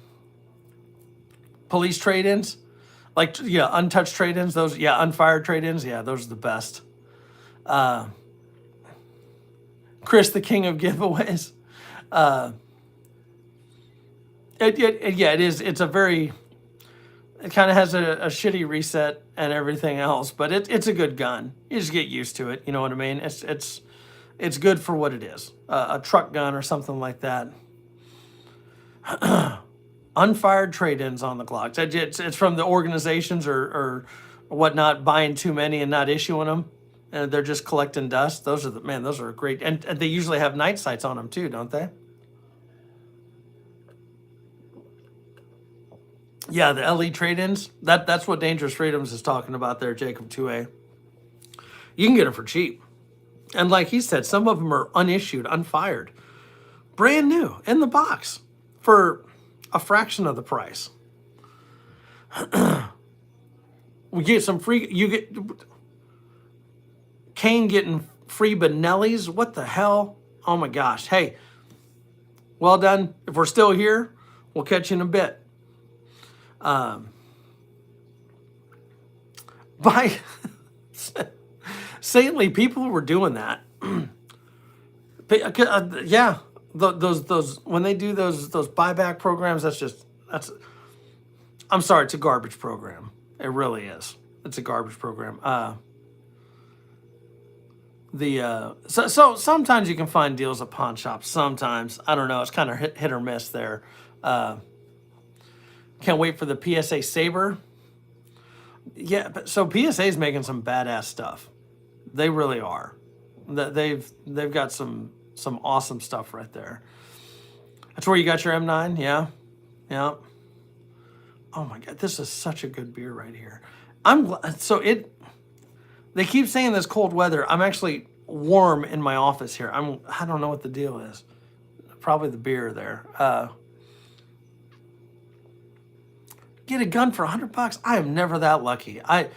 police trade-ins, like, yeah, untouched trade-ins, those, yeah, unfired trade-ins, yeah, those are the best. Chris, the king of giveaways. Yeah, it is. It's a very, it kind of has a shitty reset and everything else, but it's a good gun. You just get used to it. You know what I mean? It's good for what it is. A truck gun or something like that. Unfired trade-ins on the Glocks. It's from the organizations or whatnot buying too many and not issuing them, and they're just collecting dust. Those are great, and they usually have night sights on them too, don't they? Yeah, the LE trade-ins. That's what Dangerous Freedoms is talking about there, Jacob 2A. You can get them for cheap, and like he said, some of them are unissued, unfired, brand new in the box for a fraction of the price. We get some free. You get Kane getting free Benellis. What the hell? Oh my gosh! Hey, well done. If we're still here, we'll catch you in a bit. By saintly people were doing that. Yeah, those when they do those buyback programs, I'm sorry, it's a garbage program. It really is. It's a garbage program. So sometimes you can find deals at pawn shops. Sometimes, I don't know. It's kind of hit or miss there. Can't wait for the PSA Saber. Yeah, but so PSA is making some badass stuff. They really are. They've got some awesome stuff right there. That's where you got your M9. Yeah. Oh my God, this is such a good beer right here. They keep saying this cold weather. I'm actually warm in my office here. I don't know what the deal is. Probably the beer there. Get a gun for $100. I am never that lucky. No,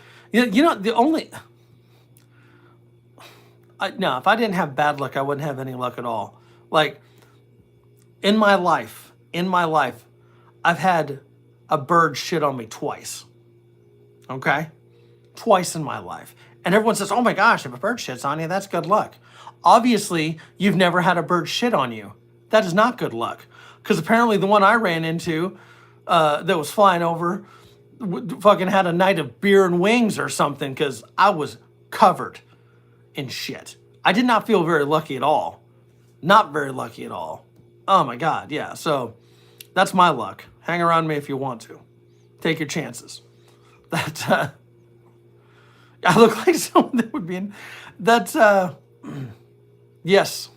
if I didn't have bad luck, I wouldn't have any luck at all. Like in my life, I've had a bird shit on me twice. Okay? Twice in my life. And everyone says, oh my gosh, if a bird shits on you, that's good luck. Obviously, you've never had a bird shit on you. That is not good luck. Because apparently the one I ran into that was flying over fucking had a night of beer and wings or something because I was covered in shit. I did not feel very lucky at all. Not very lucky at all. Oh my God, yeah. So that's my luck. Hang around me if you want to. Take your chances. That I look like someone that would be in. That's yes,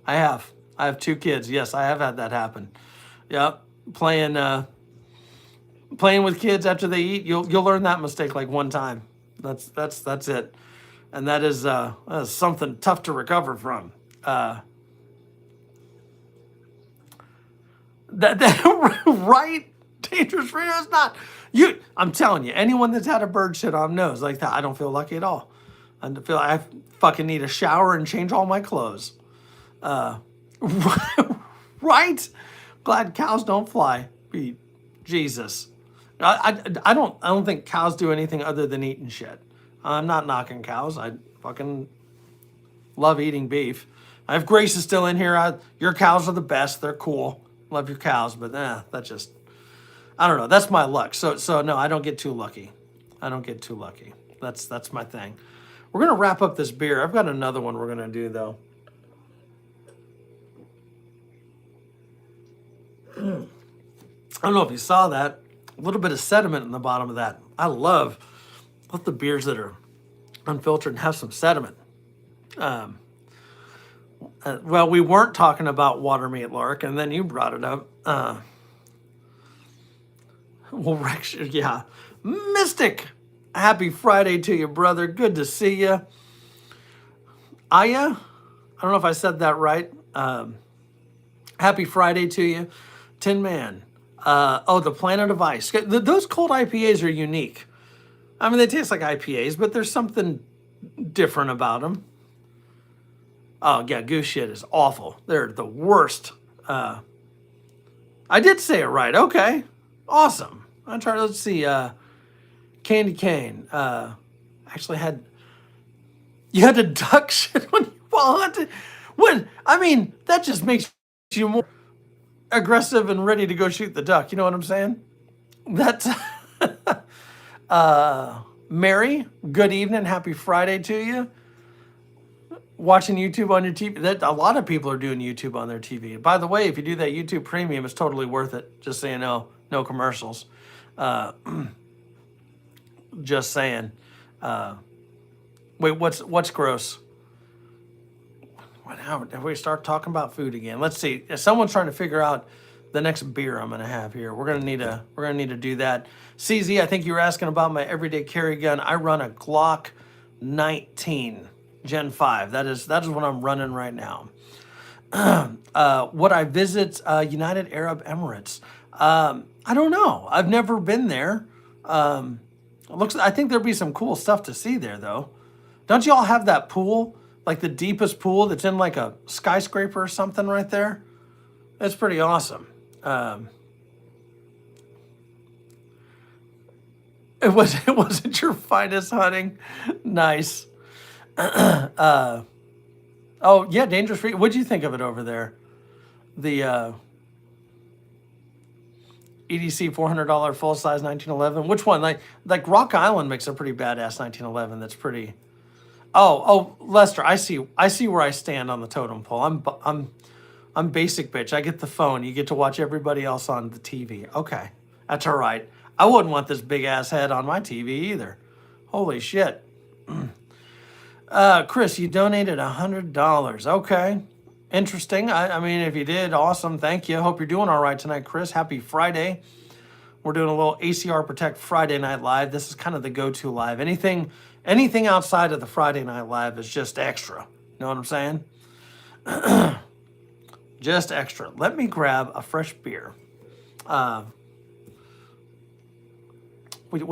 I have. I have 2 kids. Yes, I have had that happen. Yep, playing with kids after they eat. You'll learn that mistake like one time. That's it, and that is something tough to recover from. That right, Dangerous Freedom is not you. I'm telling you, anyone that's had a bird shit on knows like that. I don't feel lucky at all. I feel I fucking need a shower and change all my clothes. Right? Glad cows don't fly. Jesus. I don't think cows do anything other than eating shit. I'm not knocking cows. I fucking love eating beef. If Grace is still in here, your cows are the best. They're cool. Love your cows, but that's just, I don't know. That's my luck. So no, I don't get too lucky. I don't get too lucky. That's my thing. We're gonna wrap up this beer. I've got another one we're gonna do though. I don't know if you saw that. A little bit of sediment in the bottom of that. I love the beers that are unfiltered and have some sediment. Well, we weren't talking about water meat, Lark, and then you brought it up. Well, Rex, yeah. Mystic, happy Friday to you, brother. Good to see you. Aya, I don't know if I said that right. Happy Friday to you. Tin Man. The Planet of Ice. Those cold IPAs are unique. I mean, they taste like IPAs, but there's something different about them. Oh, yeah, goose shit is awful. They're the worst. I did say it right. Okay. Awesome. I'll try. Let's see. Candy cane. Actually you had to duck shit when you hunted. I mean, that just makes you more aggressive and ready to go shoot the duck. You know what I'm saying? That's Mary, good evening. Happy Friday to you. Watching YouTube on your TV. That a lot of people are doing YouTube on their TV. By the way, if you do that YouTube Premium, it's totally worth it. Just so you know, no commercials. Just saying. Wait, what's gross? If we start talking about food again, let's see. If someone's trying to figure out the next beer I'm gonna have here, we're gonna need to do that. CZ, I think you were asking about my everyday carry gun. I run a Glock 19 Gen 5. That is what I'm running right now. Would I visit United Arab Emirates? I don't know. I've never been there. I think there'd be some cool stuff to see there, though. Don't you all have that pool, like the deepest pool that's in like a skyscraper or something right there? It's pretty awesome. It wasn't your finest hunting. Nice. Oh yeah, Dangerous Free. What'd you think of it over there? The EDC $400 full size 1911. Which one? Like Rock Island makes a pretty badass 1911. That's pretty. Oh, Lester, I see where I stand on the totem pole. I'm basic bitch. I get the phone. You get to watch everybody else on the TV. Okay, that's all right. I wouldn't want this big ass head on my TV either. Holy shit. Chris, you donated $100. Okay, interesting. I mean, if you did, awesome. Thank you. Hope you're doing all right tonight, Chris. Happy Friday. We're doing a little ACR Protect Friday Night Live. This is kind of the go-to live. Anything outside of the Friday Night Live is just extra. You know what I'm saying? Just extra. Let me grab a fresh beer. What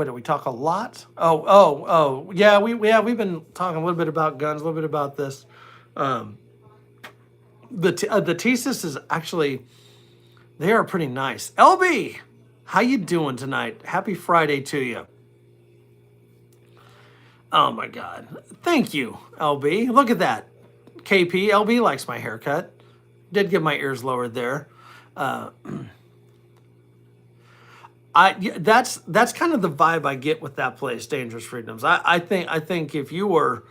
did we talk a lot? Yeah, we've been talking a little bit about guns, a little bit about this. The thesis is actually, they are pretty nice. LB, how you doing tonight? Happy Friday to you. Oh my God. Thank you, LB. Look at that. KP, LB likes my haircut. Did get my ears lowered there. That's kind of the vibe I get with that place, Dangerous Freedoms. I think if you're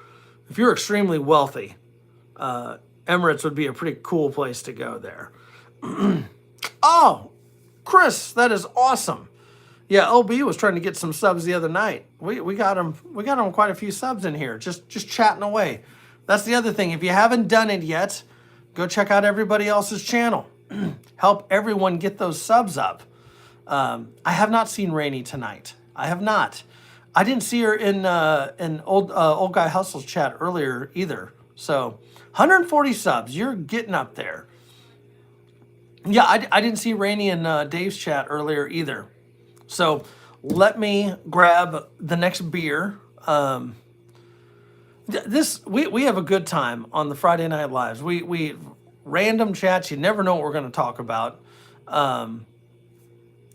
extremely wealthy, Emirates would be a pretty cool place to go there. Oh, Chris, that is awesome. Yeah, LB was trying to get some subs the other night. We got him quite a few subs in here, just chatting away. That's the other thing. If you haven't done it yet, go check out everybody else's channel. Help everyone get those subs up. I have not seen Rainey tonight. I have not. I didn't see her in old guy Hustle's chat earlier either. So 140 subs. You're getting up there. Yeah, I didn't see Rainey in Dave's chat earlier either. So let me grab the next beer. We have a good time on the Friday Night Lives. We random chats. You never know what we're going to talk about.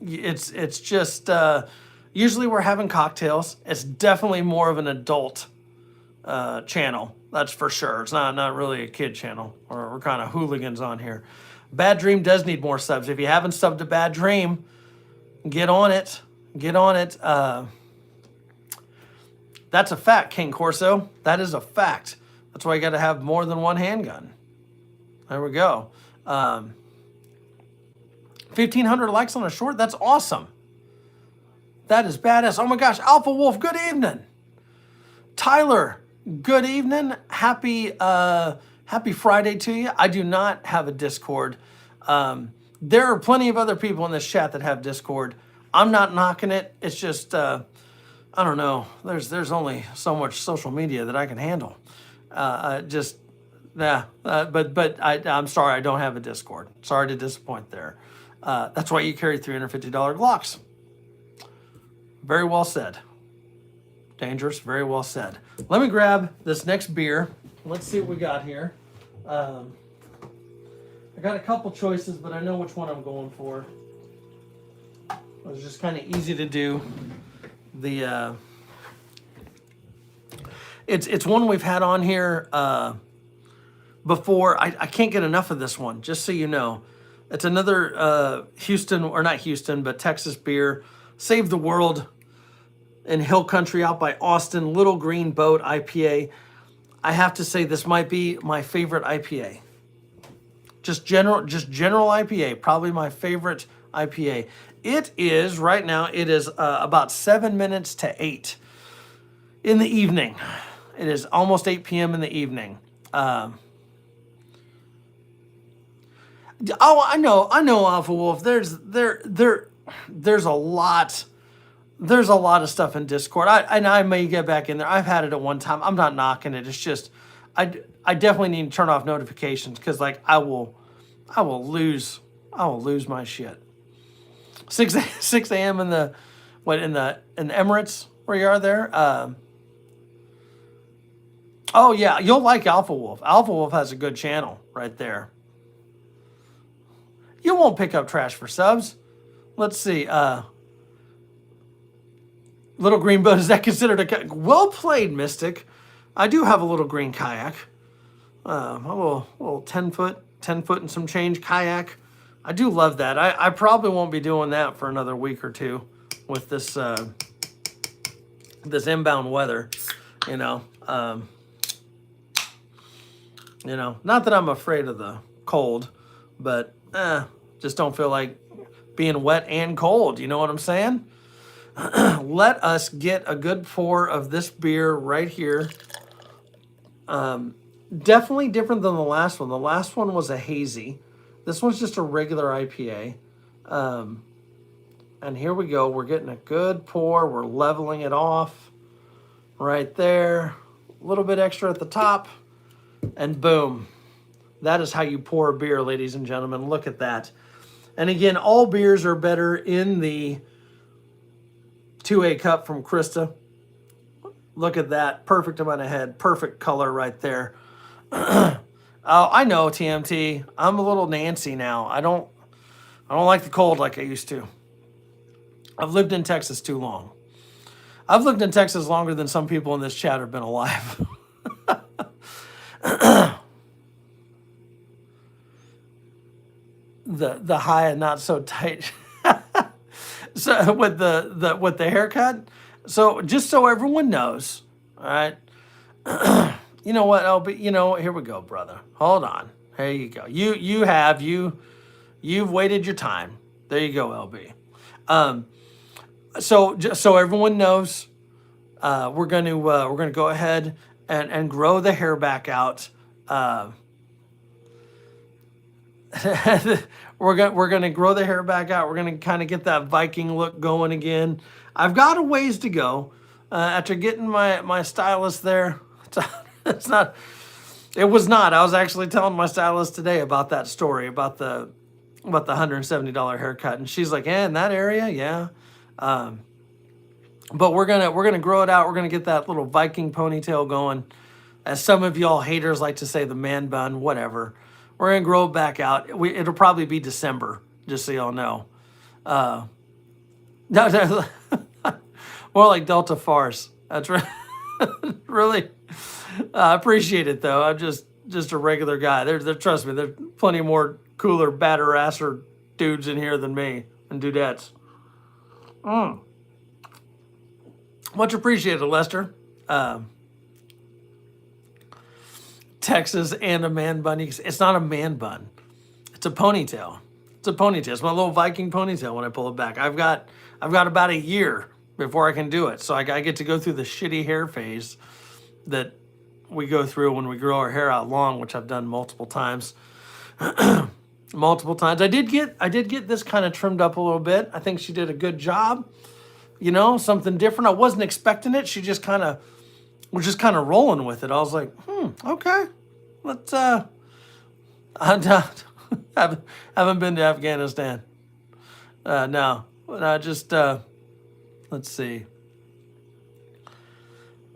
It's just usually we're having cocktails. It's definitely more of an adult channel. That's for sure. It's not really a kid channel. We're kind of hooligans on here. Bad Dream does need more subs. If you haven't subbed to Bad Dream, get on it. Get on it. That's a fact, King Corso. That is a fact. That's why you got to have more than one handgun. There we go. 1,500 likes on a short. That's awesome. That is badass. Oh my gosh, Alpha Wolf, good evening. Tyler, good evening. Happy Friday to you. I do not have a Discord. There are plenty of other people in this chat that have Discord. I'm not knocking it. It's just I don't know. There's only so much social media that I can handle. But I'm sorry, I don't have a Discord. Sorry to disappoint there. That's why you carry $350 Glocks. Very well said. Dangerous, very well said. Let me grab this next beer. Let's see what we got here. I got a couple choices, but I know which one I'm going for. It was just kind of easy to do. It's one we've had on here before. I can't get enough of this one, just so you know. It's another Houston, or not Houston, but Texas beer. Save the World in Hill Country out by Austin. Little Green Boat IPA. I have to say this might be my favorite IPA. Just general IPA. Probably my favorite IPA. It is, right now, it is about 7 minutes to 8 in the evening. It is almost 8 p.m. in the evening. I know, Alpha Wolf. There's a lot of stuff in Discord. I may get back in there. I've had it at one time. I'm not knocking it. It's just I definitely need to turn off notifications because like I will lose my shit. 6 a.m. in the Emirates where you are there. Oh yeah, you'll like Alpha Wolf. Alpha Wolf has a good channel right there. You won't pick up trash for subs. Let's see. Little Green Boat, is that considered a... Well played, Mystic. I do have a little green kayak. A little 10 foot and some change kayak. I do love that. I probably won't be doing that for another week or two with this this inbound weather, you know. Not that I'm afraid of the cold, but just don't feel like being wet and cold. You know what I'm saying? Let us get a good pour of this beer right here. Definitely different than the last one. The last one was a hazy. This one's just a regular IPA. And here we go. We're getting a good pour. We're leveling it off right there. A little bit extra at the top. And boom. That is how you pour a beer, ladies and gentlemen. Look at that. And again, all beers are better in the 2A cup from Krista. Look at that. Perfect amount of head. Perfect color right there. Oh, I know, TMT. I'm a little Nancy now. I don't like the cold like I used to. I've lived in Texas too long. I've lived in Texas longer than some people in this chat have been alive. the high and not so tight. So with the haircut. So just so everyone knows, all right. You know what, LB? Here we go, brother. Hold on. There you go. You've waited your time. There you go, LB. So just so everyone knows, we're gonna go ahead and grow the hair back out. We're gonna grow the hair back out. We're gonna kind of get that Viking look going again. I've got a ways to go. After getting my stylist there, it was not. I was actually telling my stylist today about that story about the $170 haircut, and she's like, in that area, yeah. But we're gonna grow it out. We're gonna get that little Viking ponytail going, as some of y'all haters like to say, the man bun, whatever. We're gonna grow it back out. It'll probably be December, just so y'all know. No, more like Delta Farce. That's right. Really, I appreciate it though. I'm just a regular guy. Trust me, there's plenty more cooler, badder asser dudes in here than me and dudettes. Much appreciated, Lester. Texas and a man bun. It's not a man bun. It's a ponytail. It's a ponytail. It's my little Viking ponytail when I pull it back. I've got about a year before I can do it. So I get to go through the shitty hair phase that we go through when we grow our hair out long, which I've done multiple times. Multiple times. I did get this kind of trimmed up a little bit. I think she did a good job. You know, something different. I wasn't expecting it. She just kind of was just kind of rolling with it. I was like, okay. Let's I haven't been to Afghanistan. No. But I just let's see.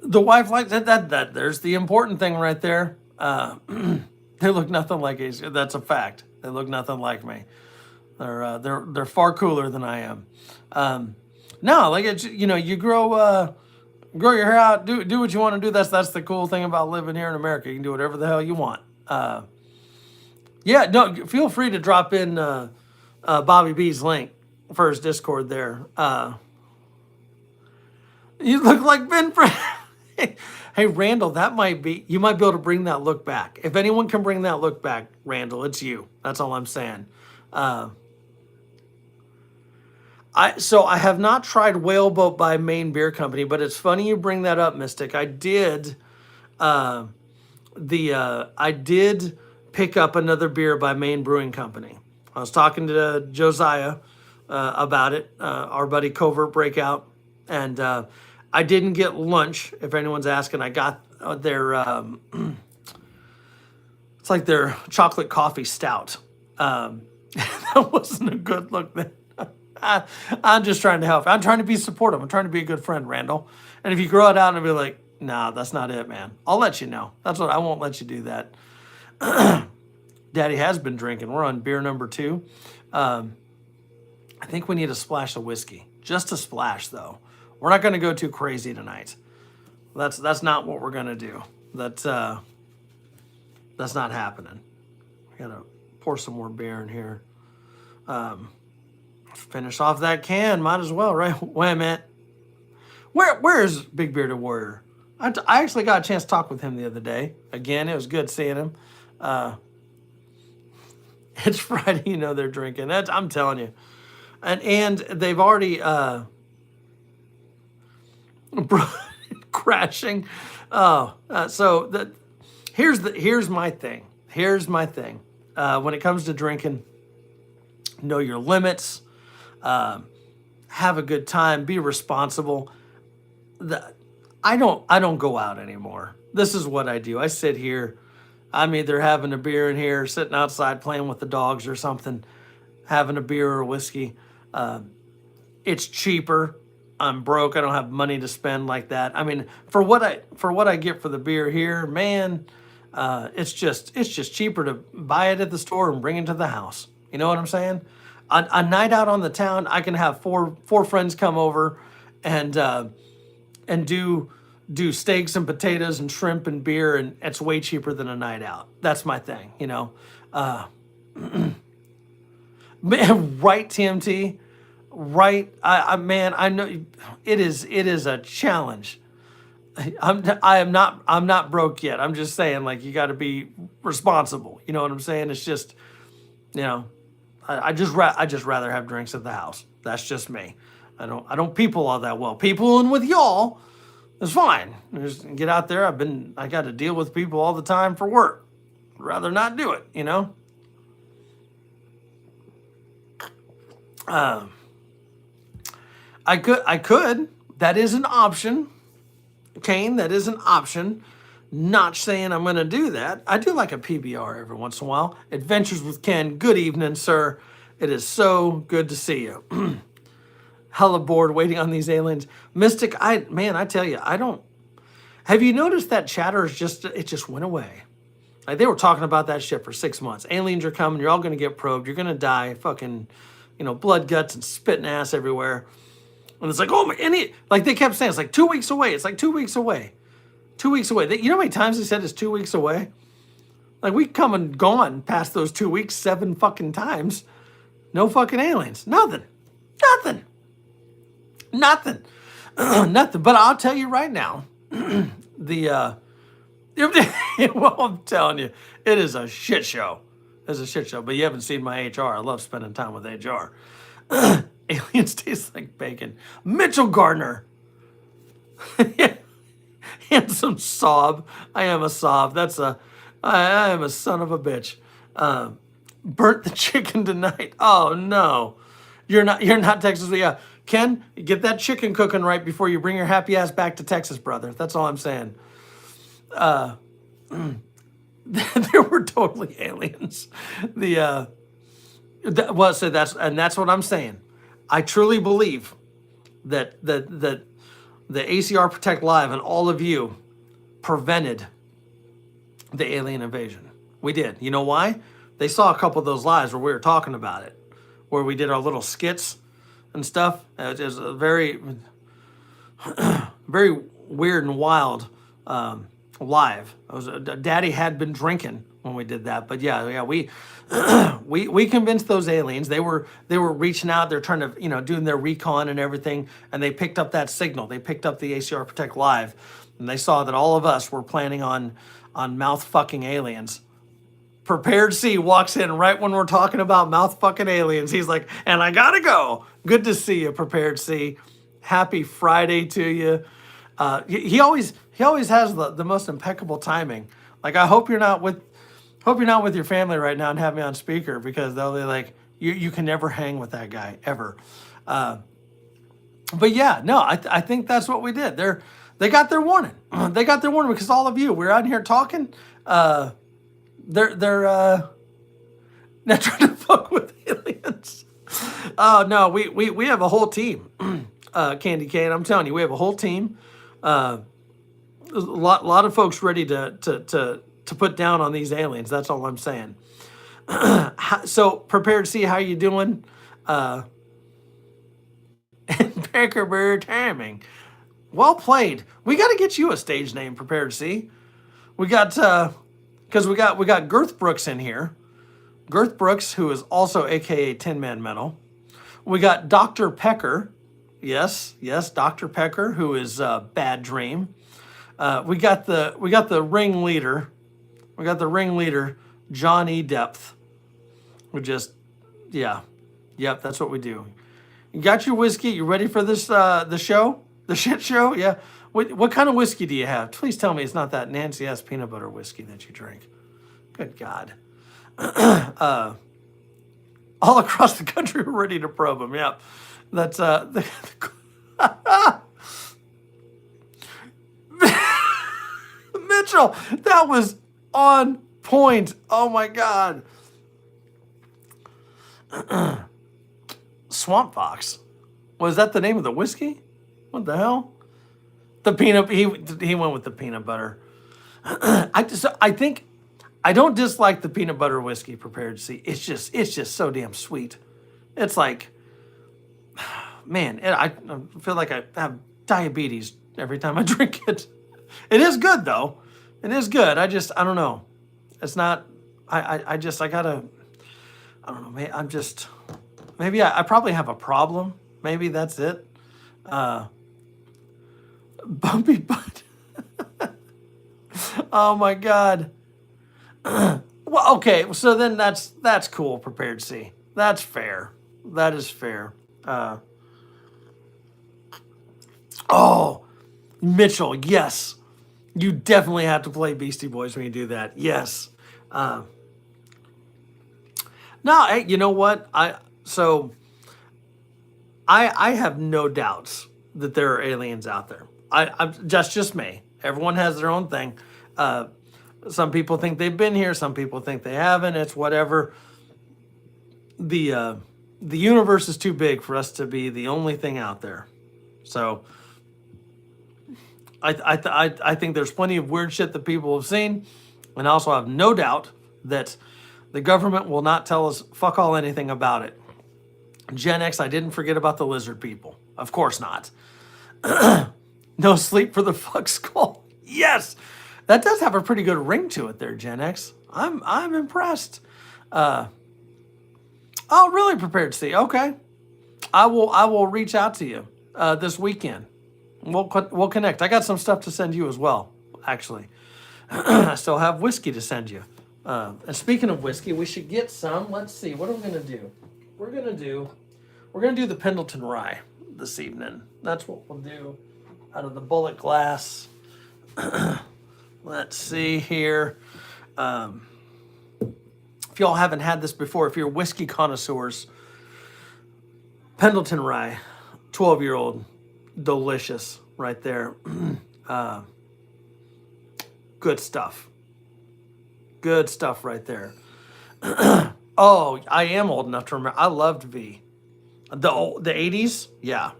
The wife likes that there's the important thing right there. They look nothing like ACR. That's a fact. They look nothing like me. They're far cooler than I am. No, like it's, you know, you grow your hair out, do what you want to do. That's the cool thing about living here in America. You can do whatever the hell you want. Yeah, no, feel free to drop in Bobby B's link for his Discord there. You look like Ben Franklin. Hey, Randall, you might be able to bring that look back. If anyone can bring that look back, Randall, it's you. That's all I'm saying. I have not tried Whaleboat by Maine Beer Company, but it's funny you bring that up, Mystic. I did pick up another beer by Maine Brewing Company. I was talking to Josiah about it, our buddy Covert Breakout, and I didn't get lunch, if anyone's asking. I got their, it's like their chocolate coffee stout. That wasn't a good look then. I'm just trying to help. I'm trying to be supportive. I'm trying to be a good friend, Randall. And if you grow it out and be like, nah, that's not it, man, I'll let you know. I won't let you do that. Daddy has been drinking. We're on beer number 2. I think we need a splash of whiskey. Just a splash, though. We're not going to go too crazy tonight. That's not what we're going to do. That's not happening. I got to pour some more beer in here. Finish off that can. Might as well, right? Wait a minute. Where is Big Bearded Warrior? I actually got a chance to talk with him the other day. Again, it was good seeing him. It's Friday, you know they're drinking. I'm telling you. And they've already crashing. Here's my thing. When it comes to drinking, know your limits. Have a good time. Be responsible. I don't go out anymore. This is what I do. I sit here. I'm either having a beer in here, sitting outside playing with the dogs or something, having a beer or whiskey. It's cheaper. I'm broke. I don't have money to spend like that. I mean, for what I get for the beer here, man, it's just cheaper to buy it at the store and bring it to the house. You know what I'm saying? A night out on the town, I can have four friends come over and do steaks and potatoes and shrimp and beer, and it's way cheaper than a night out. That's my thing, you know. Right, TMT. Right, man, I know it is a challenge. I'm not broke yet. I'm just saying, like, you got to be responsible. You know what I'm saying? It's just, you know, I just rather have drinks at the house. That's just me. I don't people all that well. Peopling with y'all is fine. Just get out there. I got to deal with people all the time for work. I'd rather not do it, you know. I could. That is an option. Kane, that is an option. Not saying I'm going to do that. I do like a PBR every once in a while. Adventures with Ken. Good evening, sir. It is so good to see you. Hella bored waiting on these aliens. Mystic, I tell you, I don't. Have you noticed that chatter just went away? Like, they were talking about that shit for 6 months. Aliens are coming. You're all going to get probed. You're going to die. Fucking, blood, guts, and spitting ass everywhere. And it's like, oh my, like they kept saying, it's like 2 weeks away. It's like 2 weeks away. 2 weeks away. You know how many times they said it's 2 weeks away? Like, we come and gone past those 2 weeks 7 fucking times. No fucking aliens. Nothing. Nothing. But I'll tell you right now, the well, I'm telling you, it is a shit show. It's a shit show. But you haven't seen my HR. I love spending time with HR. Aliens taste like bacon. Mitchell Gardner, handsome sob. I am a sob. I am a son of a bitch. Burnt the chicken tonight. Oh no, you're not Texas. Yeah, Ken, get that chicken cooking right before you bring your happy ass back to Texas, brother. That's all I'm saying. There were totally aliens. So that's what I'm saying. I truly believe that the ACR Protect Live and all of you prevented the alien invasion. We did. You know why? They saw a couple of those lives where we were talking about it, where we did our little skits and stuff. It was a very, very weird and wild live. Daddy had been drinking when we did that, but yeah, we we convinced those aliens. They were reaching out. They're trying to doing their recon and everything, and they picked up that signal. They picked up the ACR Protect Live, and they saw that all of us were planning on mouth fucking aliens. Prepared C walks in right when we're talking about mouth fucking aliens. He's like, and I gotta go. Good to see you, Prepared C. Happy Friday to you. He always has the most impeccable timing. Like, I hope you're not with your family right now and have me on speaker, because they'll be like, you can never hang with that guy ever. But yeah, no, I think that's what we did. They got their warning. They got their warning because all of you, we're out here talking. They're not trying to fuck with aliens. Oh no, we have a whole team. Candy Cane, I'm telling you, we have a whole team. A lot of folks ready to put down on these aliens. That's all I'm saying. So prepared to see how you doing. Impeccable timing. Well played. We got to get you a stage name, Prepared to see. We got because we got Girth Brooks in here. Girth Brooks, who is also AKA Tin Man Metal. We got Dr. Pecker. Yes, Dr. Pecker, who is Bad Dream. We got the ringleader. We got the ringleader, John E. Depth. We just, yep, that's what we do. You got your whiskey? You ready for this? The show, the shit show? Yeah. What kind of whiskey do you have? Please tell me it's not that Nancy S. peanut butter whiskey that you drink. Good God. All across the country, we're ready to probe them. Yep. That's Mitchell, that was on point. Oh my God. Swamp Fox. Was that the name of the whiskey? What the hell? The peanut, he went with the peanut butter. I think I don't dislike the peanut butter whiskey, Prepared to see. It's just so damn sweet. It's like, man, I feel like I have diabetes every time I drink it. It is good though. It is good. I don't know. It's not. I gotta. I don't know. Maybe I probably have a problem. Maybe that's it. Bumpy butt. Oh my God. Well, okay. So then that's cool. Prepared to see. That's fair. That is fair. Oh, Mitchell. Yes, you definitely have to play Beastie Boys when you do that. Yes. No, hey, you know what? I have no doubts that there are aliens out there. That's just me. Everyone has their own thing. Some people think they've been here. Some people think they haven't. It's whatever. The universe is too big for us to be the only thing out there. So I think there's plenty of weird shit that people have seen, and I also have no doubt that the government will not tell us fuck all anything about it. Gen X, I didn't forget about the lizard people. Of course not. No sleep for the fuck skull. Yes, that does have a pretty good ring to it there, Gen X. I'm impressed. Oh, really? Prepared to see? Okay, I will reach out to you this weekend. We'll connect. I got some stuff to send you as well, actually. I still have whiskey to send you. And speaking of whiskey, we should get some. Let's see. What are we gonna do? We're gonna do the Pendleton Rye this evening. That's what we'll do out of the bullet glass. Let's see here. If y'all haven't had this before, if you're whiskey connoisseurs, Pendleton Rye, 12-year-old, delicious right there. Good stuff. Good stuff right there. Oh, I am old enough to remember. I loved V. The 80s? Yeah.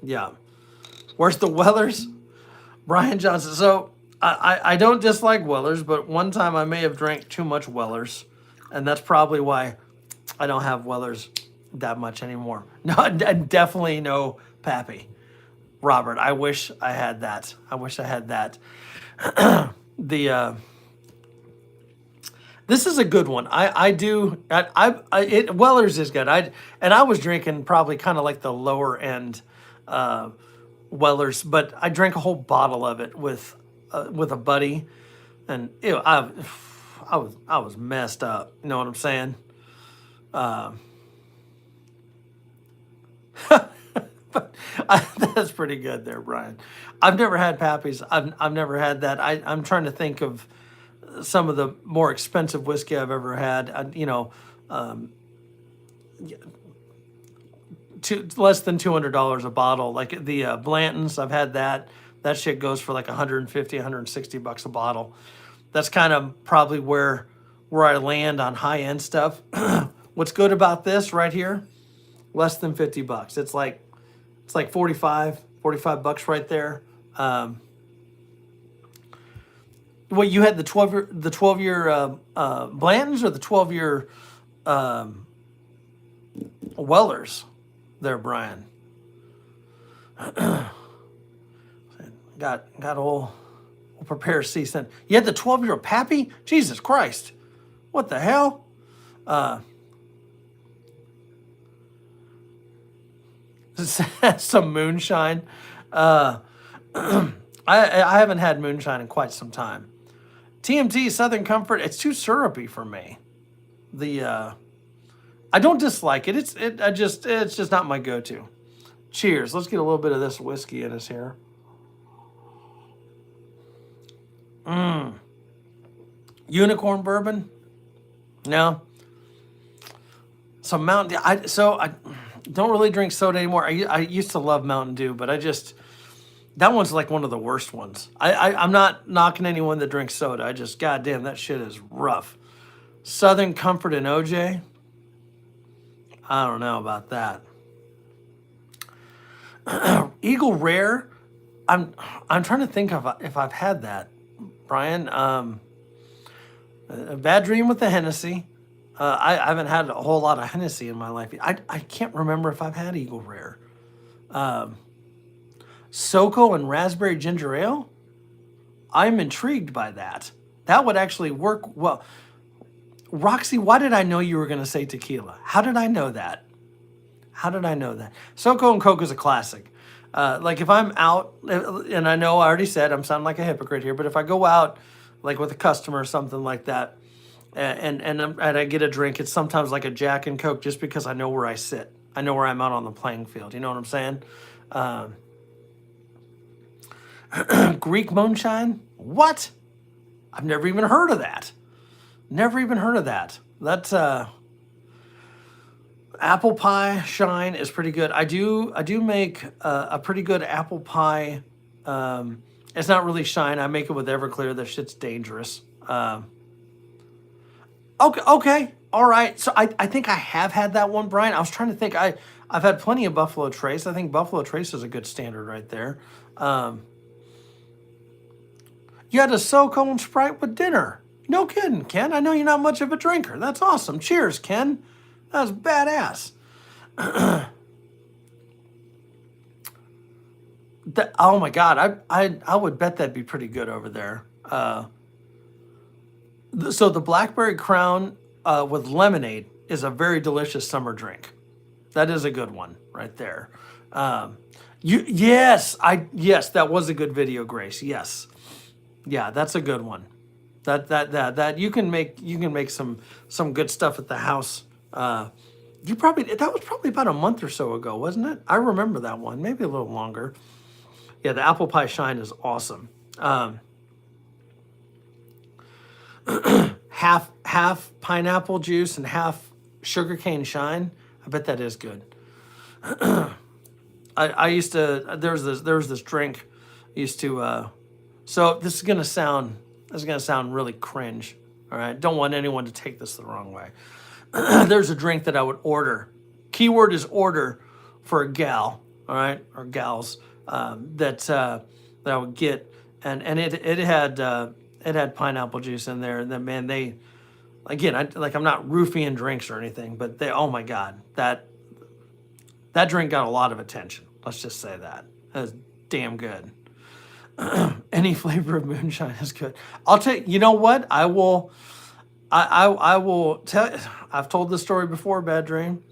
Yeah. Where's the Wellers? Brian Johnson. So I don't dislike Wellers, but one time I may have drank too much Wellers, and that's probably why I don't have Wellers that much anymore. No, definitely no Pappy. Robert, I wish I had that. I wish I had that. This is a good one. Weller's is good. I was drinking probably kind of like the lower end Weller's, but I drank a whole bottle of it with a buddy, and I was messed up. You know what I'm saying? But that's pretty good there, Brian. I've never had Pappy's. I've never had that. I'm trying to think of some of the more expensive whiskey I've ever had. Less than $200 a bottle. Like the Blanton's, I've had that. That shit goes for like 150, 160 bucks a bottle. That's kind of probably where I land on high end stuff. What's good about this right here? Less than 50 bucks. It's like 45 bucks right there. Well, you had the 12-year Blanton's or the 12-year Wellers there, Brian. got old prepare season. You had the 12-year Pappy? Jesus Christ. What the hell? Some moonshine. I haven't had moonshine in quite some time. TMT Southern Comfort. It's too syrupy for me. I don't dislike it. It's just not my go-to. Cheers. Let's get a little bit of this whiskey in us here. Unicorn bourbon? No. Some Mountain Dew. I don't really drink soda anymore. I used to love Mountain Dew, but that one's like one of the worst ones. I'm not knocking anyone that drinks soda. Goddamn, that shit is rough. Southern Comfort and OJ. I don't know about that. Eagle Rare. I'm trying to think if I've had that, Brian. A bad dream with the Hennessy. I haven't had a whole lot of Hennessy in my life. I can't remember if I've had Eagle Rare. Soko and raspberry ginger ale. I'm intrigued by that. That would actually work well. Roxy, why did I know you were going to say tequila? How did I know that? Soko and Coke is a classic. Like if I'm out, and I know I already said I'm sounding like a hypocrite here, but if I go out like with a customer or something like that, and I get a drink, it's sometimes like a Jack and Coke just because I know where I sit. I know where I'm out on the playing field. You know what I'm saying? Greek moonshine? What? I've never even heard of that. That's apple pie shine is pretty good. I do make a pretty good apple pie. It's not really shine. I make it with Everclear. That shit's dangerous. Okay, all right. So I think I have had that one, Brian. I was trying to think. I've had plenty of Buffalo Trace. I think Buffalo Trace is a good standard right there. You had a SoCo and Sprite with dinner. No kidding, Ken. I know you're not much of a drinker. That's awesome. Cheers, Ken. That's badass. Oh my God, I would bet that'd be pretty good over there. So the Blackberry Crown with lemonade is a very delicious summer drink. That is a good one right there. Yes, that was a good video, Grace. Yes. Yeah, that's a good one. That you can make some good stuff at the house. That was probably about a month or so ago, wasn't it? I remember that one, maybe a little longer. Yeah, the apple pie shine is awesome. Half pineapple juice and half sugarcane shine. I bet that is good. I used to there was this drink I used to so this is gonna sound really cringe. All right. Don't want anyone to take this the wrong way. There's a drink that I would order. Keyword is order for a gal, all right, or gals that I would get, and it had pineapple juice in there, and then man they again I'm not roofing drinks or anything, but they oh my god that drink got a lot of attention. Let's just say that. That was damn good. Any flavor of moonshine is good. I'll tell you. You know what? I will. I will tell. I've told this story before. Bad dream.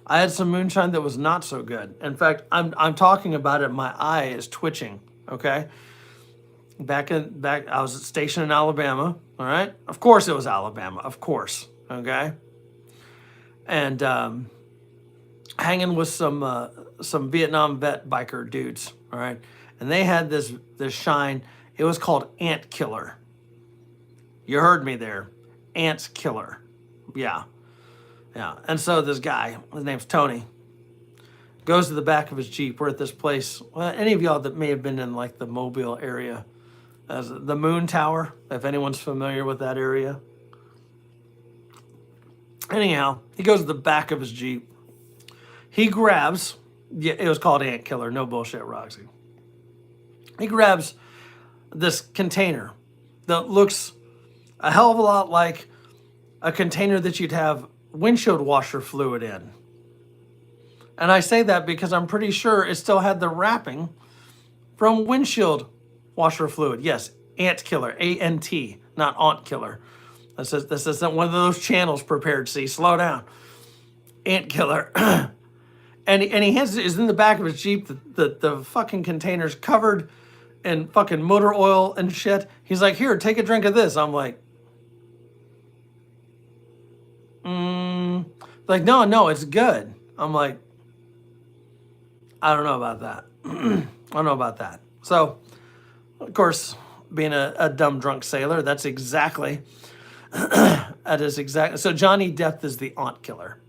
I had some moonshine that was not so good. In fact, I'm talking about it. My eye is twitching. Okay. Back. I was stationed in Alabama. All right. Of course, it was Alabama. Of course. Okay. And hanging with some Vietnam vet biker dudes. All right, and they had this shine. It was called Ant Killer. You heard me there, Ant Killer. Yeah, yeah. And so this guy, his name's Tony, goes to the back of his Jeep. We're at this place. Well, any of y'all that may have been in like the Mobile area, as the Moon Tower, if anyone's familiar with that area. Anyhow, he goes to the back of his Jeep. He grabs, yeah, it was called Ant Killer, no bullshit, Roxy. He grabs this container that looks a hell of a lot like a container that you'd have windshield washer fluid in. And I say that because I'm pretty sure it still had the wrapping from windshield washer fluid. Yes, Ant Killer, A-N-T, not Aunt Killer. This isn't one of those channels prepared, see, slow down. Ant Killer. And he is in the back of his Jeep. The fucking container's covered in fucking motor oil and shit. He's like, here, take a drink of this. I'm like, like, no, it's good. I'm like, I don't know about that. I don't know about that. So, of course, being a dumb drunk sailor, that's exactly, that is exactly. So Johnny Depp is the Aunt Killer.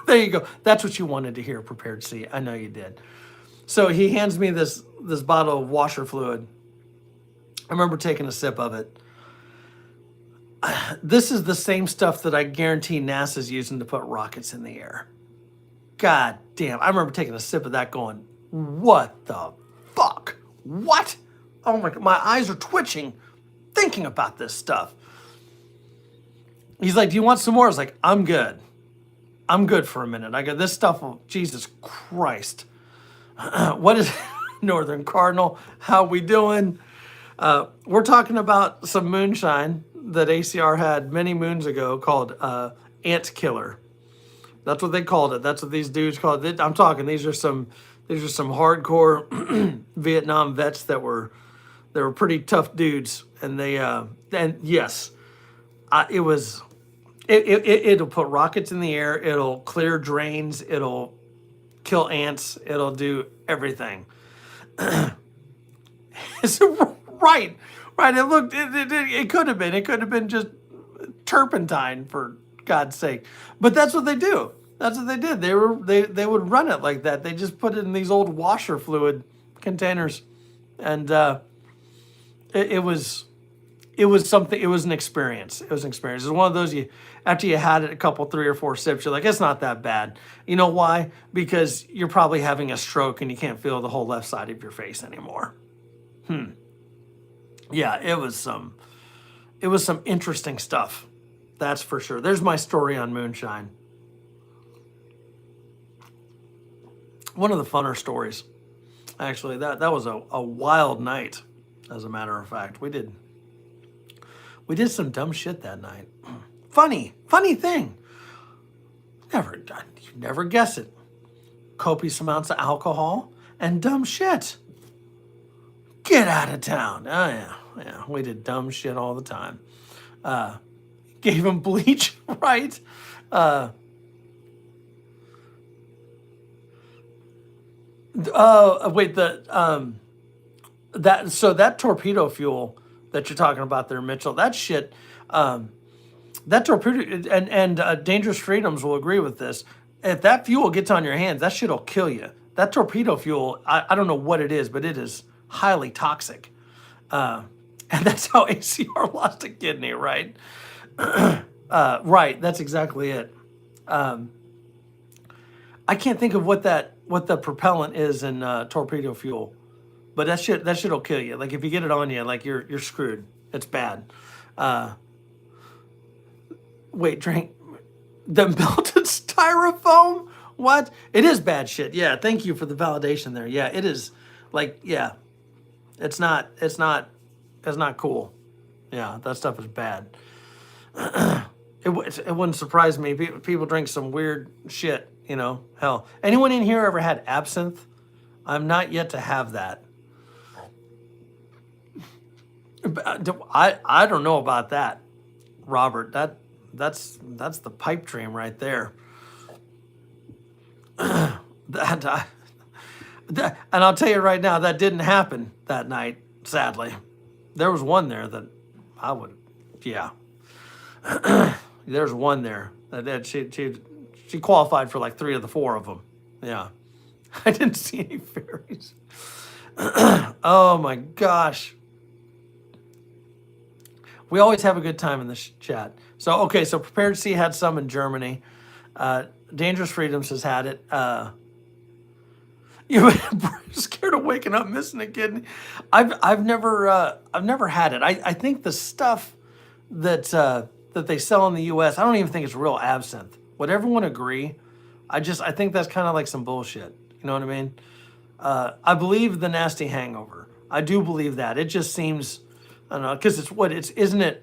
There you go. That's what you wanted to hear, Prepared C. I know you did. So he hands me this bottle of washer fluid. I remember taking a sip of it. This is the same stuff that I guarantee NASA's using to put rockets in the air. God damn. I remember taking a sip of that going, what the fuck? What? Oh my God. My eyes are twitching thinking about this stuff. He's like, do you want some more? I was like, I'm good. I'm good for a minute. I got this stuff. Jesus Christ. What is Northern Cardinal? How we doing? We're talking about some moonshine that ACR had many moons ago called Ant Killer. That's what they called it. That's what these dudes called it. I'm talking. These are some hardcore Vietnam vets that were pretty tough dudes, and and yes, it was. It'll put rockets in the air. It'll clear drains. It'll kill ants. It'll do everything. It's right. It could have been. It could have been just turpentine, for God's sake. But that's what they do. That's what they did. They would run it like that. They just put it in these old washer fluid containers, and it was something. It was an experience. It was an experience. It was one of those after you had it a couple, 3 or 4 sips, you're like, it's not that bad. You know why? Because you're probably having a stroke and you can't feel the whole left side of your face anymore. Yeah, it was some interesting stuff. That's for sure. There's my story on moonshine. One of the funner stories. Actually, that was a wild night, as a matter of fact. We did some dumb shit that night. Funny thing. You never guess it. Copious amounts of alcohol, and dumb shit. Get out of town. Oh yeah, we did dumb shit all the time. Gave him bleach, right? Wait, that torpedo fuel that you're talking about there, Mitchell, that shit, that torpedo, and Dangerous Freedoms will agree with this. If that fuel gets on your hands, that shit'll kill you. That torpedo fuel, I don't know what it is, but it is highly toxic. And that's how ACR lost a kidney, right? Right, that's exactly it. I can't think of what the propellant is in torpedo fuel, but that shit'll kill you. Like if you get it on you, like you're screwed. It's bad. Wait, drink the melted styrofoam? What? It is bad shit. Yeah, thank you for the validation there. Yeah, it is. Like, yeah, it's not cool. Yeah, that stuff is bad. It wouldn't surprise me. People drink some weird shit, Hell, anyone in here ever had absinthe? I'm not yet to have that. I don't know about that, Robert. That's the pipe dream right there. And I'll tell you right now, that didn't happen that night. Sadly, there was one there that I would, yeah. There's one there that she qualified for like 3 of the 4 of them. Yeah, I didn't see any fairies. Oh my gosh. We always have a good time in this chat. So, okay, so Prepared Sea had some in Germany. Dangerous Freedoms has had it. You scared of waking up missing a kidney. I've never had it. I think the stuff that they sell in the U.S. I don't even think it's real absinthe. Would everyone agree? I think that's kind of like some bullshit. You know what I mean? I believe the nasty hangover. I do believe that. It just seems, I don't know, because isn't it?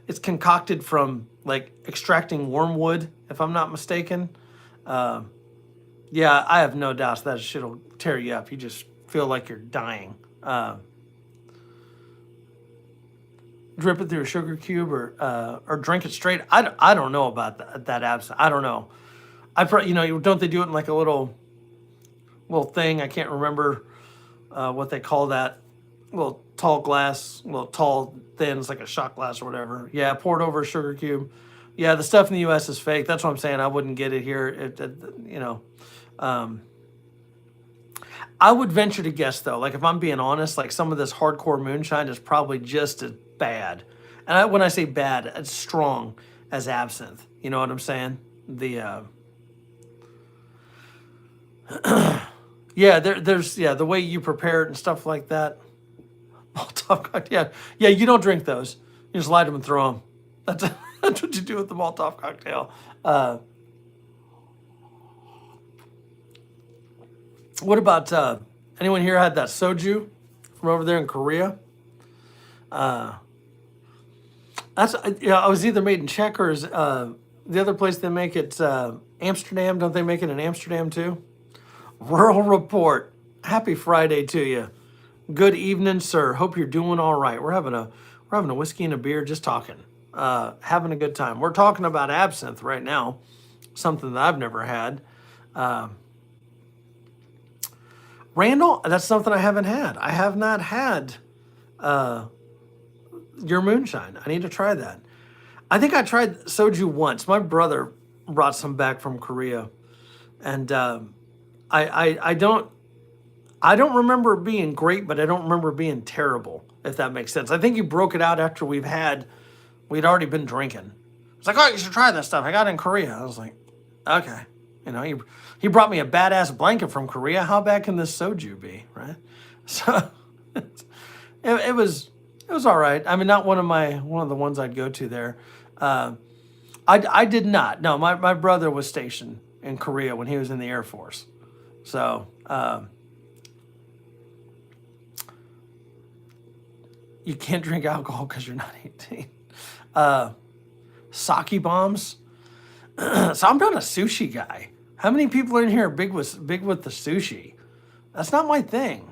It's concocted from like extracting wormwood, if I'm not mistaken. Yeah, I have no doubts that shit'll tear you up. You just feel like you're dying. Drip it through a sugar cube or drink it straight. I don't know about that absinthe. I don't know. Don't they do it in like a little thing? I can't remember what they call that. Little tall glass, little tall thin. It's like a shot glass or whatever. Yeah, poured over a sugar cube. Yeah, the stuff in the U.S. is fake. That's what I'm saying. I wouldn't get it here. I would venture to guess though, like if I'm being honest, like some of this hardcore moonshine is probably just as bad. And when I say bad, it's strong as absinthe. You know what I'm saying? There's the way you prepare it and stuff like that. Molotov cocktail. Yeah, you don't drink those. You just light them and throw them. That's what you do with the Molotov cocktail. What about anyone here had that soju from over there in Korea? I was either made in Czech or the other place they make it Amsterdam. Don't they make it in Amsterdam too? Rural Report. Happy Friday to you. Good evening, sir. Hope you're doing all right. We're having a whiskey and a beer, just talking, having a good time. We're talking about absinthe right now, something that I've never had. Randall, that's something I haven't had. I have not had your moonshine. I need to try that. I think I tried soju once. My brother brought some back from Korea, and I don't remember it being great, but I don't remember it being terrible, if that makes sense. I think you broke it out after we'd already been drinking. It's like, oh, you should try this stuff. I got it in Korea. I was like, okay. He brought me a badass blanket from Korea. How bad can this soju be, right? So it was all right. I mean, not one of the ones I'd go to there. I did not. No, my brother was stationed in Korea when he was in the Air Force. So you can't drink alcohol because you're not 18. Sake bombs. So I'm not a sushi guy. How many people in here are big with the sushi? That's not my thing.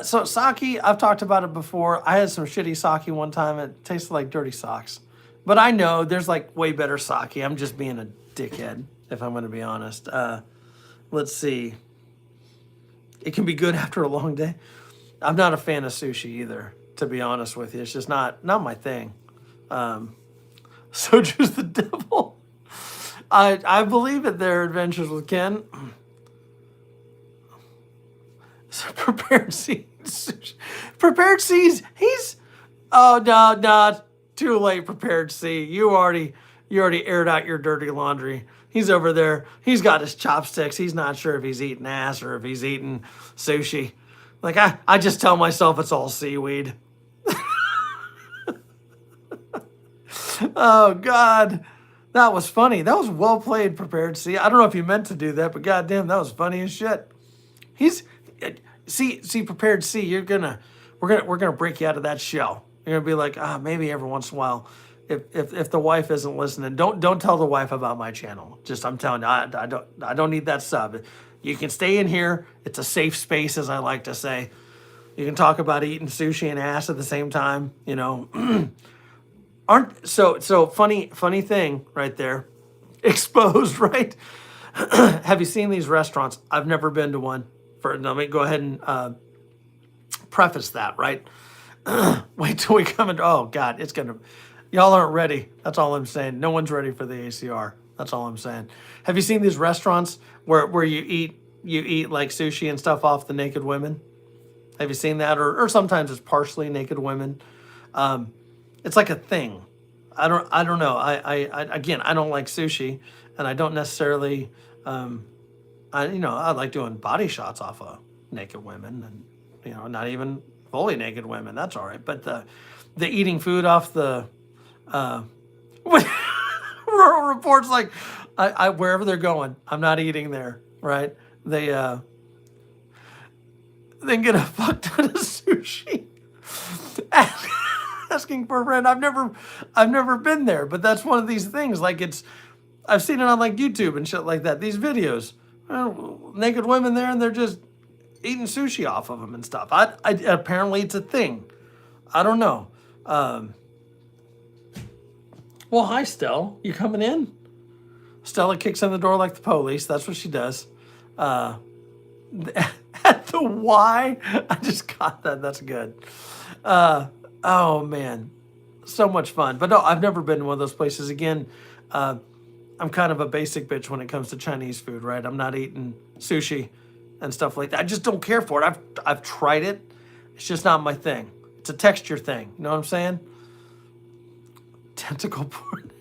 So sake, I've talked about it before. I had some shitty sake one time. It tasted like dirty socks. But I know there's like way better sake. I'm just being a dickhead, if I'm going to be honest. Let's see. It can be good after a long day. I'm not a fan of sushi either, to be honest with you. It's just not my thing. So choose the devil. I believe in their adventures with Ken. So prepared seeds. Prepared seeds. Oh no, too late, prepared C. You already aired out your dirty laundry. He's over there. He's got his chopsticks. He's not sure if he's eating ass or if he's eating sushi. Like I just tell myself it's all seaweed. Oh God. That was funny. That was well played, prepared C. I don't know if you meant to do that, but goddamn, that was funny as shit. He's see prepared C. We're gonna break you out of that shell. You're gonna be like, maybe every once in a while, if the wife isn't listening, don't tell the wife about my channel. Just I'm telling you, I don't need that sub. You can stay in here. It's a safe space, as I like to say. You can talk about eating sushi and ass at the same time. You know, so funny thing right there, exposed right. Have you seen these restaurants? I've never been to one. Let me go ahead and preface that, right? Wait till we come into, oh God, y'all aren't ready. That's all I'm saying. No one's ready for the ACR. That's all I'm saying. Have you seen these restaurants where you eat like sushi and stuff off the naked women? Have you seen that? Or sometimes it's partially naked women. It's like a thing. I don't know. Again, I don't like sushi, and I don't necessarily, I like doing body shots off of naked women, and not even fully naked women. That's all right. But the eating food off the rural reports, like I wherever they're going, I'm not eating there. Right? They get a fuck ton of sushi. Asking for a friend. I've never been there, but that's one of these things. Like I've seen it on like YouTube and shit like that. These videos, naked women there, and they're just eating sushi off of them and stuff. Apparently it's a thing. I don't know. Well, hi, Stell. You coming in? Stella kicks in the door like the police. That's what she does. At the Y, I just got that. That's good. Oh man, so much fun. But no, I've never been to one of those places. Again, I'm kind of a basic bitch when it comes to Chinese food, right? I'm not eating sushi and stuff like that. I just don't care for it. I've tried it. It's just not my thing. It's a texture thing. You know what I'm saying? Tentacle porn.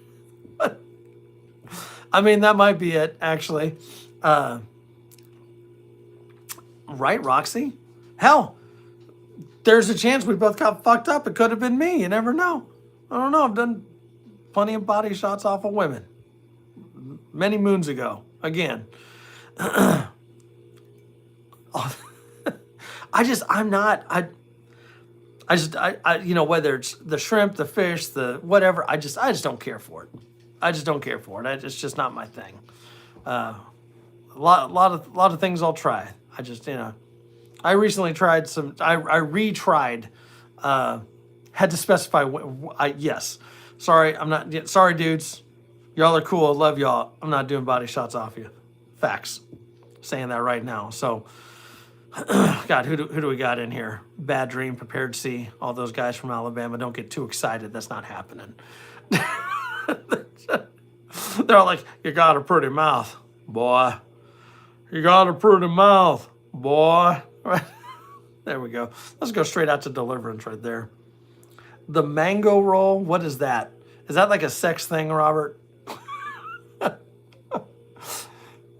I mean, that might be it, actually. Right, Roxy? Hell, there's a chance we both got fucked up. It could have been me. You never know. I don't know. I've done plenty of body shots off of women. Many moons ago. Again. Whether it's the shrimp, the fish, the whatever, I just don't care for it. I just don't care for it. It's just not my thing. A lot of things I'll try. I recently tried some. I retried. Had to specify. Yes. Sorry, I'm not. Sorry, dudes. Y'all are cool. I love y'all. I'm not doing body shots off you. Facts. Saying that right now. So, God, who do we got in here? Bad Dream, Prepared C. All those guys from Alabama. Don't get too excited. That's not happening. They're all like, you got a pretty mouth, boy. You got a pretty mouth, boy. There we go. Let's go straight out to Deliverance right there. The mango roll, what is that? Is that like a sex thing, Robert?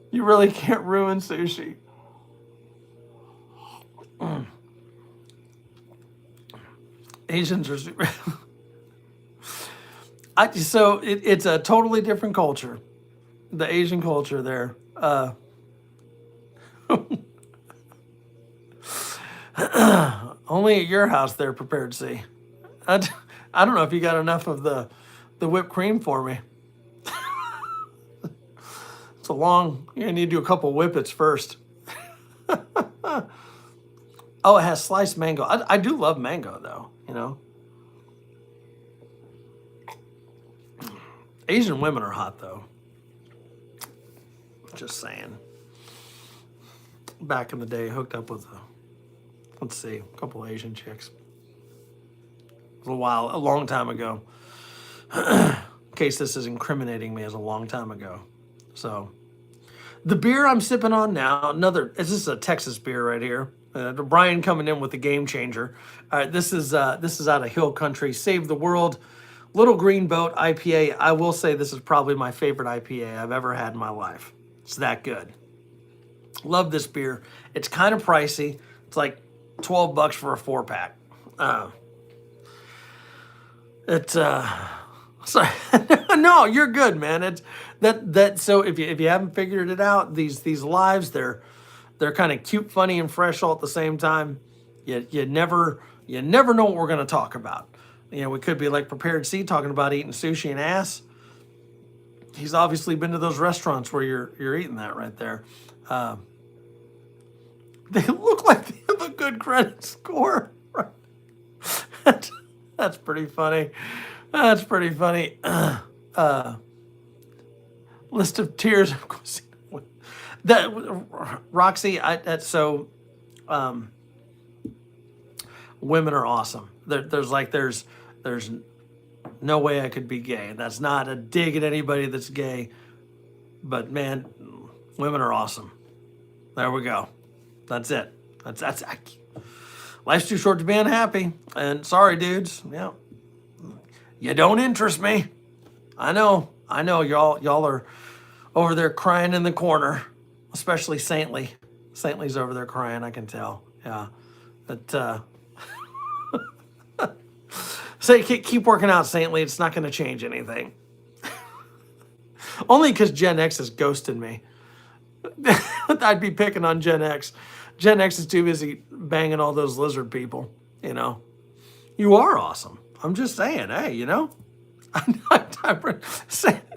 You really can't ruin sushi. Asians are super. It's a totally different culture. The Asian culture there. Only at your house they're prepared to see. I don't know if you got enough of the whipped cream for me. It's a long, you're going to need to do a couple whippets first. Oh, it has sliced mango. I do love mango though, you know. Asian women are hot though. Just saying. Back in the day, hooked up with let's see, a couple of Asian chicks. It was a long time ago. In case this is incriminating me as a long time ago. So the beer I'm sipping on now, this is a Texas beer right here. Brian coming in with the game changer. All right, this is out of Hill Country, Save the World, Little Green Boat IPA. I will say this is probably my favorite IPA I've ever had in my life. It's that good. Love this beer. It's kind of pricey. It's like $12 for a 4-pack. So no, you're good, man. It's that. So if you haven't figured it out, these lives, they're kind of cute, funny, and fresh all at the same time. You never know what we're gonna talk about. You know, we could be like Prepared C talking about eating sushi and ass. He's obviously been to those restaurants where you're eating that right there. They look like they have a good credit score. That's pretty funny. That's pretty funny. List of tiers. That Roxy. Women are awesome. There's no way I could be gay. That's not a dig at anybody that's gay, but man, women are awesome. There we go. That's it. Life's too short to be unhappy. And sorry, dudes. Yeah. You don't interest me. I know. Y'all are over there crying in the corner, especially Saintly. Saintly's over there crying, I can tell. Yeah. But say keep working out, Saintly. It's not going to change anything. Only because Gen X is ghosting me. I'd be picking on Gen X. Gen X is too busy banging all those lizard people, you know. You are awesome. I'm just saying, hey, you know.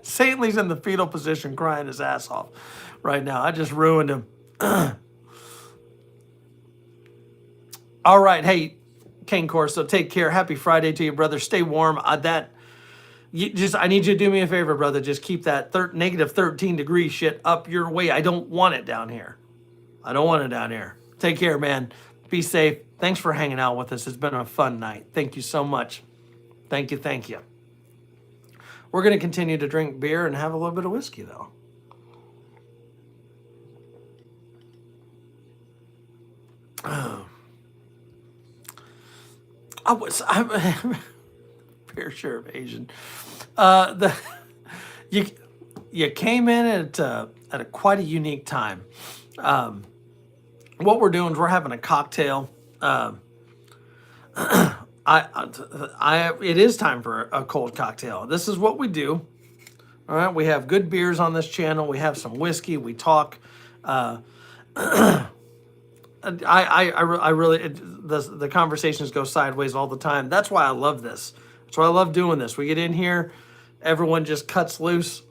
Saintly's in the fetal position crying his ass off right now. I just ruined him. All right, hey, Kane Corso, take care. Happy Friday to you, brother. Stay warm. I need you to do me a favor, brother. Just keep that negative 13 degree shit up your way. I don't want it down here. I don't want it down here. Take care, man. Be safe. Thanks for hanging out with us. It's been a fun night. Thank you so much. Thank you. We're going to continue to drink beer and have a little bit of whiskey, though. I'm fair share of Asian. You came in at a quite a unique time. What we're doing is we're having a cocktail. It is time for a cold cocktail. This is what we do. All right, we have good beers on this channel. We have some whiskey. We talk. I really the conversations go sideways all the time. That's why I love this. That's why I love doing this. We get in here, everyone just cuts loose,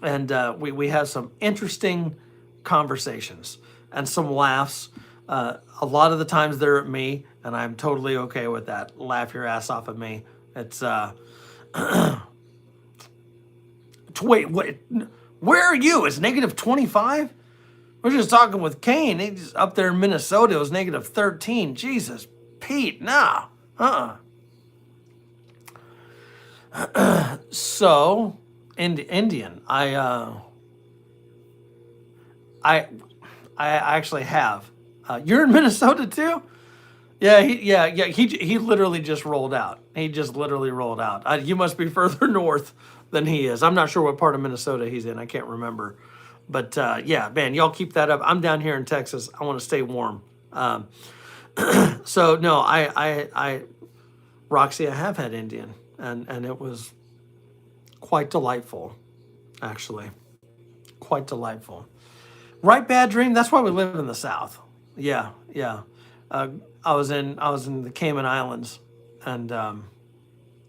and we have some interesting conversations and some laughs. A lot of the times they're at me, and I'm totally okay with that. Laugh your ass off at me. It's wait, where are you? It's negative 25? We're just talking with Kane. He's up there in Minnesota. It was negative 13. Jesus, Pete, nah. So, Indian. I actually have. You're in Minnesota too? Yeah, he literally just rolled out. He just literally rolled out. You must be further north than he is. I'm not sure what part of Minnesota he's in. I can't remember. But yeah, man, y'all keep that up. I'm down here in Texas. I want to stay warm. So no, Roxy, I have had Indian, and it was quite delightful, actually. Quite delightful. Right, Bad Dream. That's why we live in the South. Yeah. I was in the Cayman Islands, and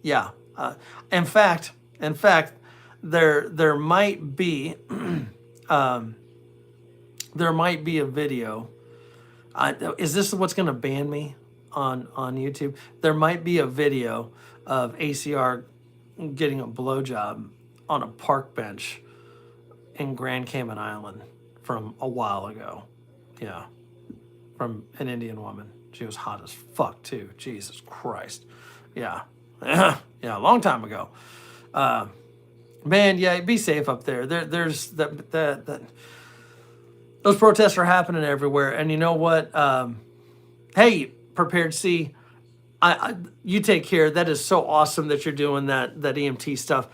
yeah. In fact, there might be there might be a video Is this what's going to ban me on YouTube? There might be a video of ACR getting a blowjob on a park bench in Grand Cayman Island from a while ago. Yeah, from an Indian woman. She was hot as fuck too. Jesus Christ. Yeah, yeah, a long time ago. Man, yeah, be safe up there. There's that. Those protests are happening everywhere, and you know what? Hey, Prepared C, you take care. That is so awesome that you're doing that EMT stuff,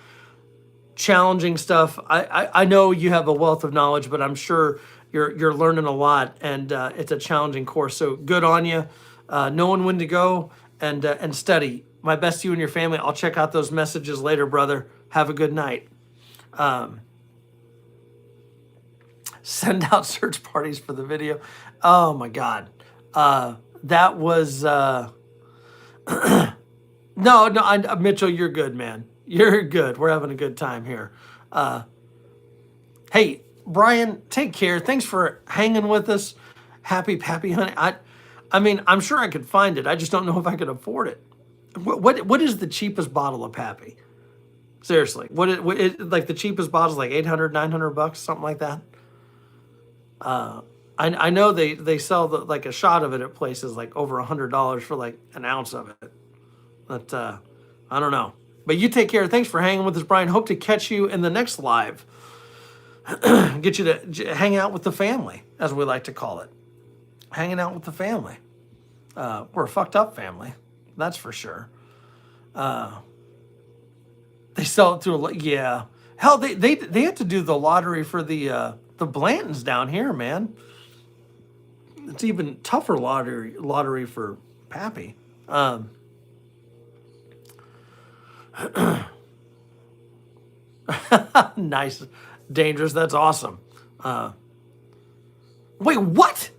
challenging stuff. I know you have a wealth of knowledge, but I'm sure you're learning a lot, and it's a challenging course. So good on you. Knowing when to go and study. My best to you and your family. I'll check out those messages later, brother. Have a good night. Send out search parties for the video. Oh my God. That was, Mitchell, you're good, man. You're good. We're having a good time here. Hey, Brian, take care. Thanks for hanging with us. Happy Pappy Honey. I mean, I'm sure I could find it. I just don't know if I could afford it. What is the cheapest bottle of Pappy? Seriously, like the cheapest bottle is like 800, 900 bucks, something like that. I know they sell like a shot of it at places like over $100 for like an ounce of it. But I don't know. But you take care. Thanks for hanging with us, Brian. Hope to catch you in the next live. Get you to hang out with the family, as we like to call it. Hanging out with the family. We're a fucked up family, that's for sure. They sell it through yeah. Hell, they had to do the lottery for the Blantons down here, man. It's even tougher lottery for Pappy. Nice, dangerous. That's awesome. Wait, what?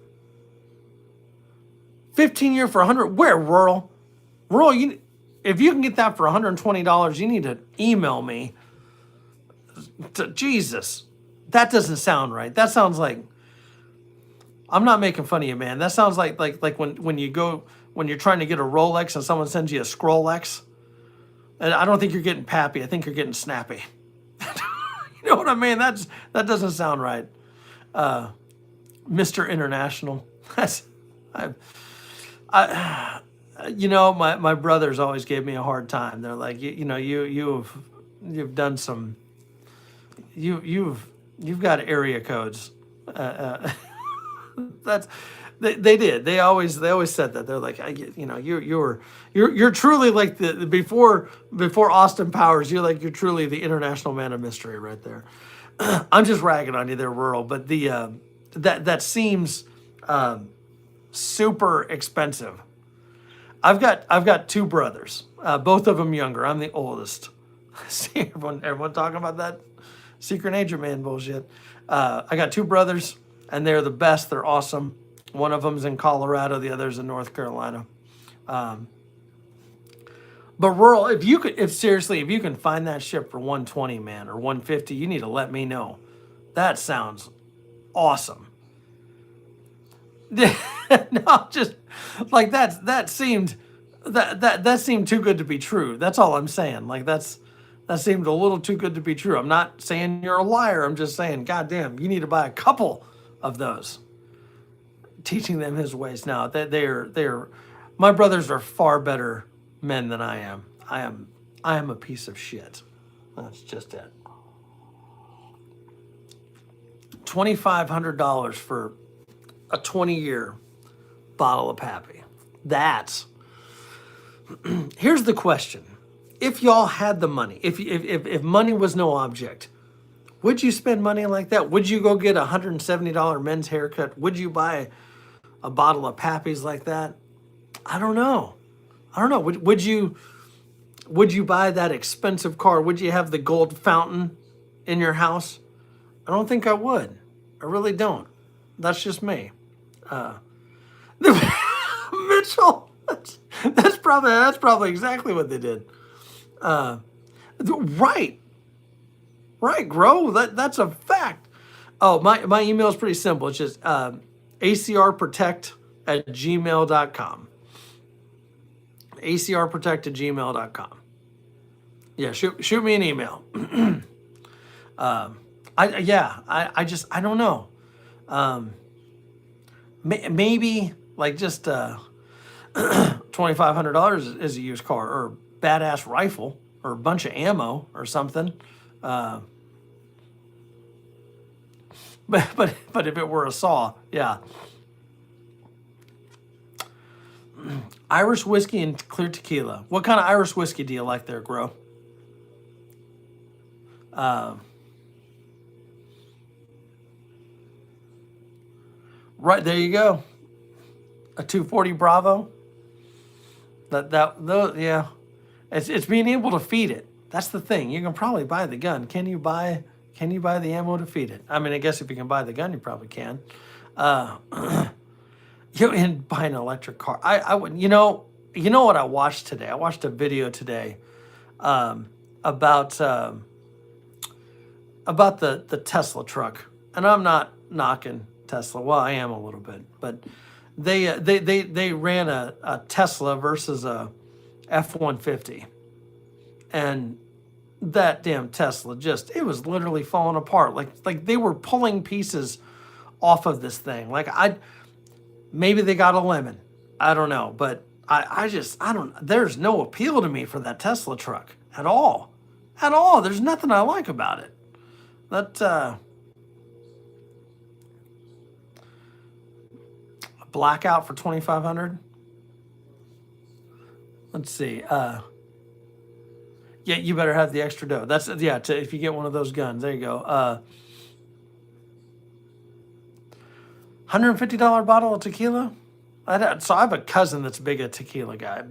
15-year for 100? Where, rural? Rural, if you can get that for $120, you need to email me. Jesus, that doesn't sound right. That sounds like, I'm not making fun of you, man. That sounds like when you're trying to get a Rolex and someone sends you a Scrollex. And I don't think you're getting Pappy. I think you're getting Snappy. You know what I mean? That doesn't sound right. Mr. International. My brothers always gave me a hard time. They're like, you've done some, you've got area codes. They did. They always said that. They're like, you're truly like the before Austin Powers. You're truly the international man of mystery right there. I'm just ragging on you there, rural, but that seems super expensive. I've got two brothers, both of them younger. I'm the oldest. See everyone talking about that secret agent man bullshit. I got two brothers, and they're the best. They're awesome. One of them's in Colorado, the other's in North Carolina. But rural, if you can find that ship for 120, man, or 150, you need to let me know. That sounds awesome. No, just like that seemed too good to be true. That's all I'm saying. Like that seemed a little too good to be true. I'm not saying you're a liar. I'm just saying, goddamn, you need to buy a couple of those. Teaching them his ways. Now they're my brothers are far better men than I am. I am a piece of shit. That's just it. $2,500 for a 20-year bottle of Pappy. Here's the question. If y'all had the money, if money was no object, would you spend money like that? Would you go get a $170 men's haircut? Would you buy a bottle of Pappy's like that? I don't know. Would you buy that expensive car? Would you have the gold fountain in your house? I don't think I would. I really don't. That's just me. Mitchell, that's probably exactly what they did. Right, Grow. That's a fact. Oh, my email is pretty simple. It's just ACR Protect acrprotect@gmail.com. acrprotect@gmail.com. Yeah, shoot me an email. I don't know. Maybe like just $2,500 is a used car or a badass rifle or a bunch of ammo or something. But if it were a saw, yeah. Irish whiskey and clear tequila. What kind of Irish whiskey do you like there, Gro? Right, there you go. A 240 Bravo. Yeah. It's being able to feed it. That's the thing. You can probably buy the gun. Can you buy the ammo to feed it? I mean, I guess if you can buy the gun, you probably can. And buy an electric car. I would, what I watched today? I watched a video today about the Tesla truck. And I'm not knocking Tesla. Well, I am a little bit, but they ran a Tesla versus a F-150, and that damn Tesla it was literally falling apart. Like they were pulling pieces off of this thing. Maybe they got a lemon. I don't know, but I don't. There's no appeal to me for that Tesla truck at all, at all. There's nothing I like about it. That blackout for 2,500. Let's see. Yeah, you better have the extra dough. That's if you get one of those guns, there you go. $150 bottle of tequila. So I have a cousin that's big tequila guy.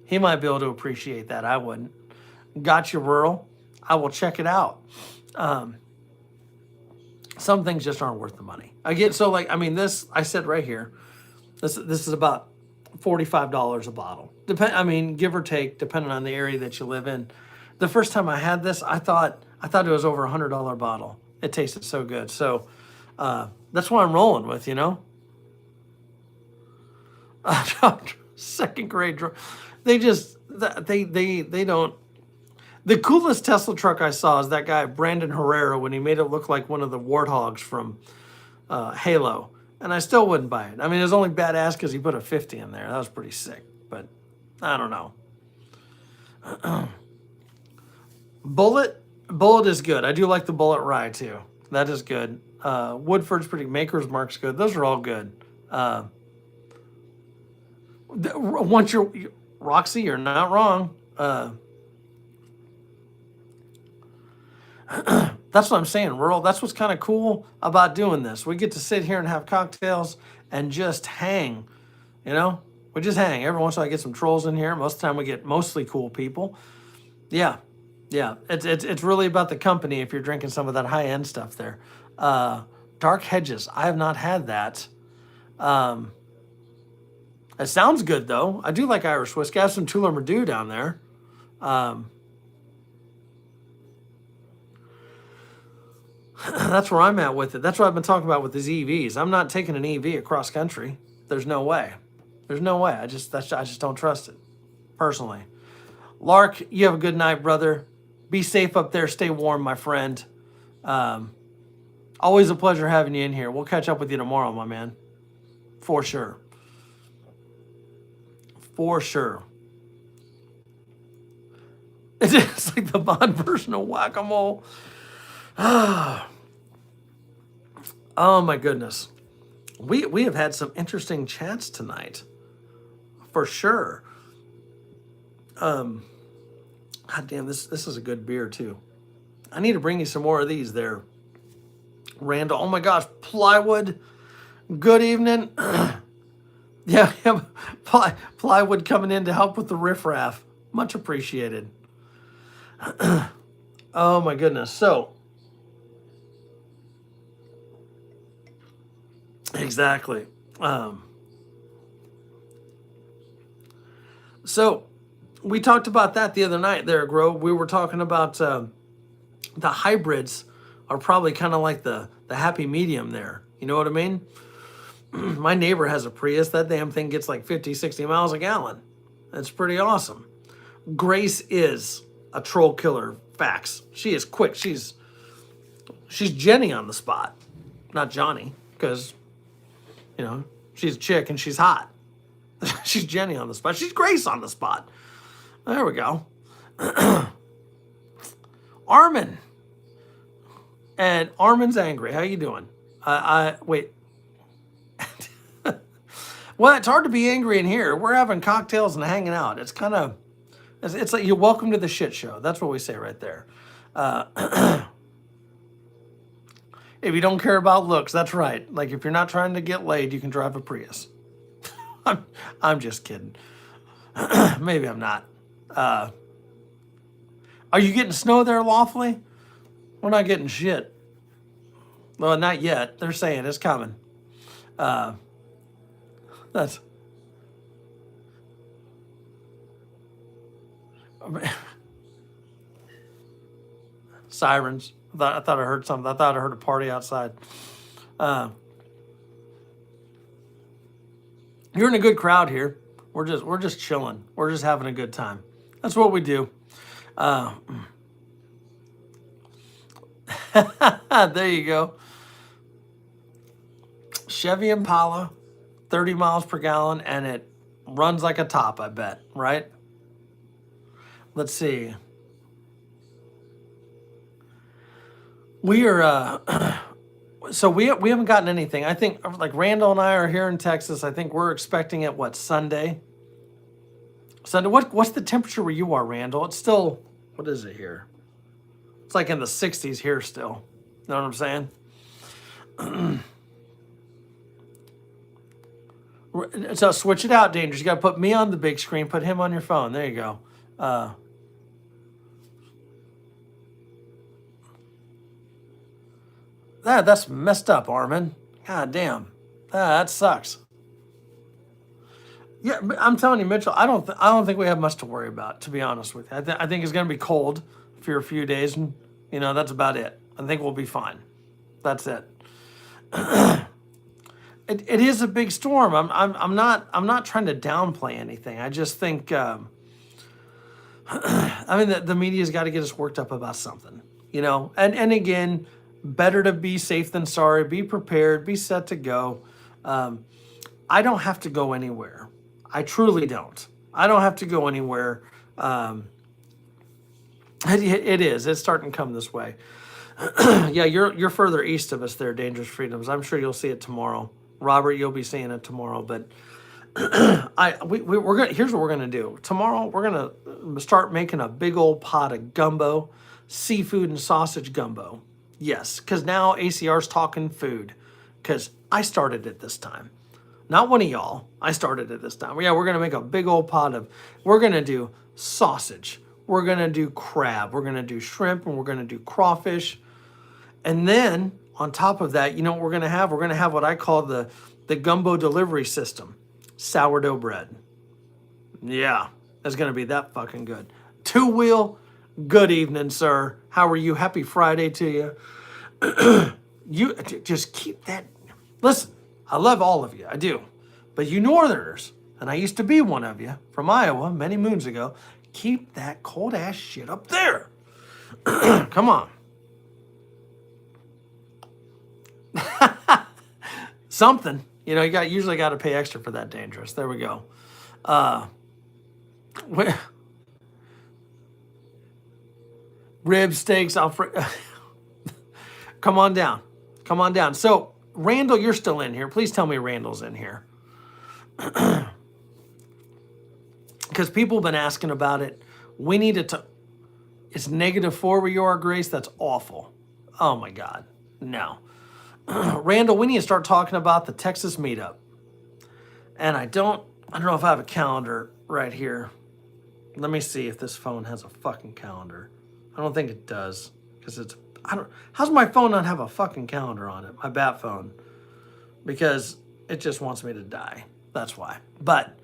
He might be able to appreciate that. I wouldn't. Gotcha, rural. I will check it out. Some things just aren't worth the money. This I said right here. This is about $45 a bottle. Give or take, depending on the area that you live in. The first time I had this, I thought it was over $100 bottle. It tasted so good. So that's what I'm rolling with, Second grade. They don't. The coolest Tesla truck I saw is that guy Brandon Herrera when he made it look like one of the warthogs from Halo. And I still wouldn't buy it. It was only badass because he put a 50 in there. That was pretty sick. But I don't know. Bullet is good. I do like the Bullet Rye too. That is good. Woodford's pretty. Maker's Mark's good. Those are all good. Roxy, you're not wrong. That's what I'm saying, rural. That's what's kind of cool about doing this. We get to sit here and have cocktails and just hang. We just hang. Every once in a while I get some trolls in here. Most of the time we get mostly cool people. Yeah. It's really about the company if you're drinking some of that high end stuff there. Dark Hedges. I have not had that. It sounds good though. I do like Irish whiskey. I have some Tula Merdu down there. That's where I'm at with it. That's what I've been talking about with these EVs. I'm not taking an EV across country. There's no way. I just don't trust it, personally. Lark, you have a good night, brother. Be safe up there. Stay warm, my friend. Always a pleasure having you in here. We'll catch up with you tomorrow, my man. For sure. It's like the Bond version of whack-a-mole. Oh my goodness. We have had some interesting chats tonight. For sure. God damn, this is a good beer too. I need to bring you some more of these there. Randall, oh my gosh, Plywood. Good evening. Yeah, Plywood coming in to help with the riffraff. Much appreciated. Oh my goodness. So exactly. So we talked about that the other night there, Grove. We were talking about the hybrids are probably kind of like the happy medium there. You know what I mean? My neighbor has a Prius. That damn thing gets like 50, 60 miles a gallon. That's pretty awesome. Grace is a troll killer. Facts. She is quick. She's Jenny on the spot, not Johnny, because she's a chick and she's hot. She's Jenny on the spot. She's Grace on the spot. There we go. Armin. And Armin's angry. How you doing? Wait. Well, it's hard to be angry in here. We're having cocktails and hanging out. It's kind of, it's like you're welcome to the shit show. That's what we say right there. If you don't care about looks, that's right. Like if you're not trying to get laid, you can drive a Prius. I'm just kidding. Maybe I'm not. Are you getting snow there lawfully? We're not getting shit. Well, not yet. They're saying it's coming. That's sirens. I thought I heard something. I thought I heard a party outside. You're in a good crowd here. We're just chilling. We're just having a good time. That's what we do. There you go. Chevy Impala, 30 miles per gallon, and it runs like a top, I bet, right? Let's see. We are, so we haven't gotten anything. I think, like Randall and I are here in Texas. I think we're expecting it, Sunday? Sunday, what's the temperature where you are, Randall? It's still, what is it here? It's like in the 60s here still. You know what I'm saying? So switch it out, Dangerous. You got to put me on the big screen, put him on your phone. There you go. That's messed up, Armin. God damn. That sucks. Yeah, I'm telling you, Mitchell, I don't think we have much to worry about, to be honest with you. I think it's going to be cold for a few days, and that's about it. I think we'll be fine. That's it. It is a big storm. I'm not trying to downplay anything. I just think I mean the media's got to get us worked up about something, And again, better to be safe than sorry. Be prepared. Be set to go. I don't have to go anywhere. I truly don't. I don't have to go anywhere. It is. It's starting to come this way. Yeah, you're further east of us there, Dangerous Freedoms. I'm sure you'll see it tomorrow. Robert, you'll be seeing it tomorrow. But we're gonna. Here's what we're gonna do tomorrow. We're gonna start making a big old pot of gumbo, seafood and sausage gumbo. Yes, because now ACR's talking food. Because I started it this time. Not one of y'all. I started it this time. Yeah, we're going to make a big old pot of, we're going to do sausage. We're going to do crab. We're going to do shrimp, and we're going to do crawfish. And then on top of that, you know what we're going to have? We're going to have what I call the gumbo delivery system. Sourdough bread. Yeah, that's going to be that fucking good. Two Wheel, good evening, sir. How are you? Happy Friday to you. You just keep that. Listen, I love all of you. I do. But you Northerners, and I used to be one of you from Iowa many moons ago, keep that cold ass shit up there. Come on. Something. You usually got to pay extra for that, Dangerous. There we go. Rib steaks, Alfred. Come on down. Come on down. So, Randall, you're still in here. Please tell me Randall's in here. Because people have been asking about it. We need it to... It's -4 where you are, Grace? That's awful. Oh, my God. No. Randall, we need to start talking about the Texas meetup. And I don't know if I have a calendar right here. Let me see if this phone has a fucking calendar. I don't think it does. Because it's... How's my phone not have a fucking calendar on it? My bat phone. Because it just wants me to die. That's why. But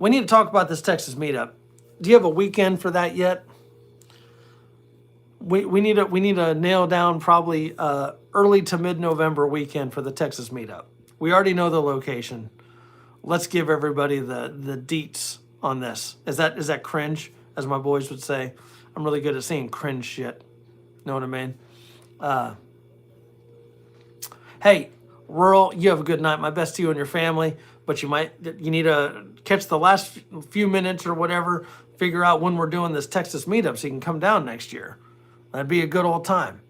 we need to talk about this Texas meetup. Do you have a weekend for that yet? We need to nail down probably early to mid-November weekend for the Texas meetup. We already know the location. Let's give everybody the deets on this. Is that cringe, as my boys would say? I'm really good at saying cringe shit. Know what I mean? Hey, Rural, you have a good night. My best to you and your family. But you need to catch the last few minutes or whatever. Figure out when we're doing this Texas meetup so you can come down next year. That'd be a good old time.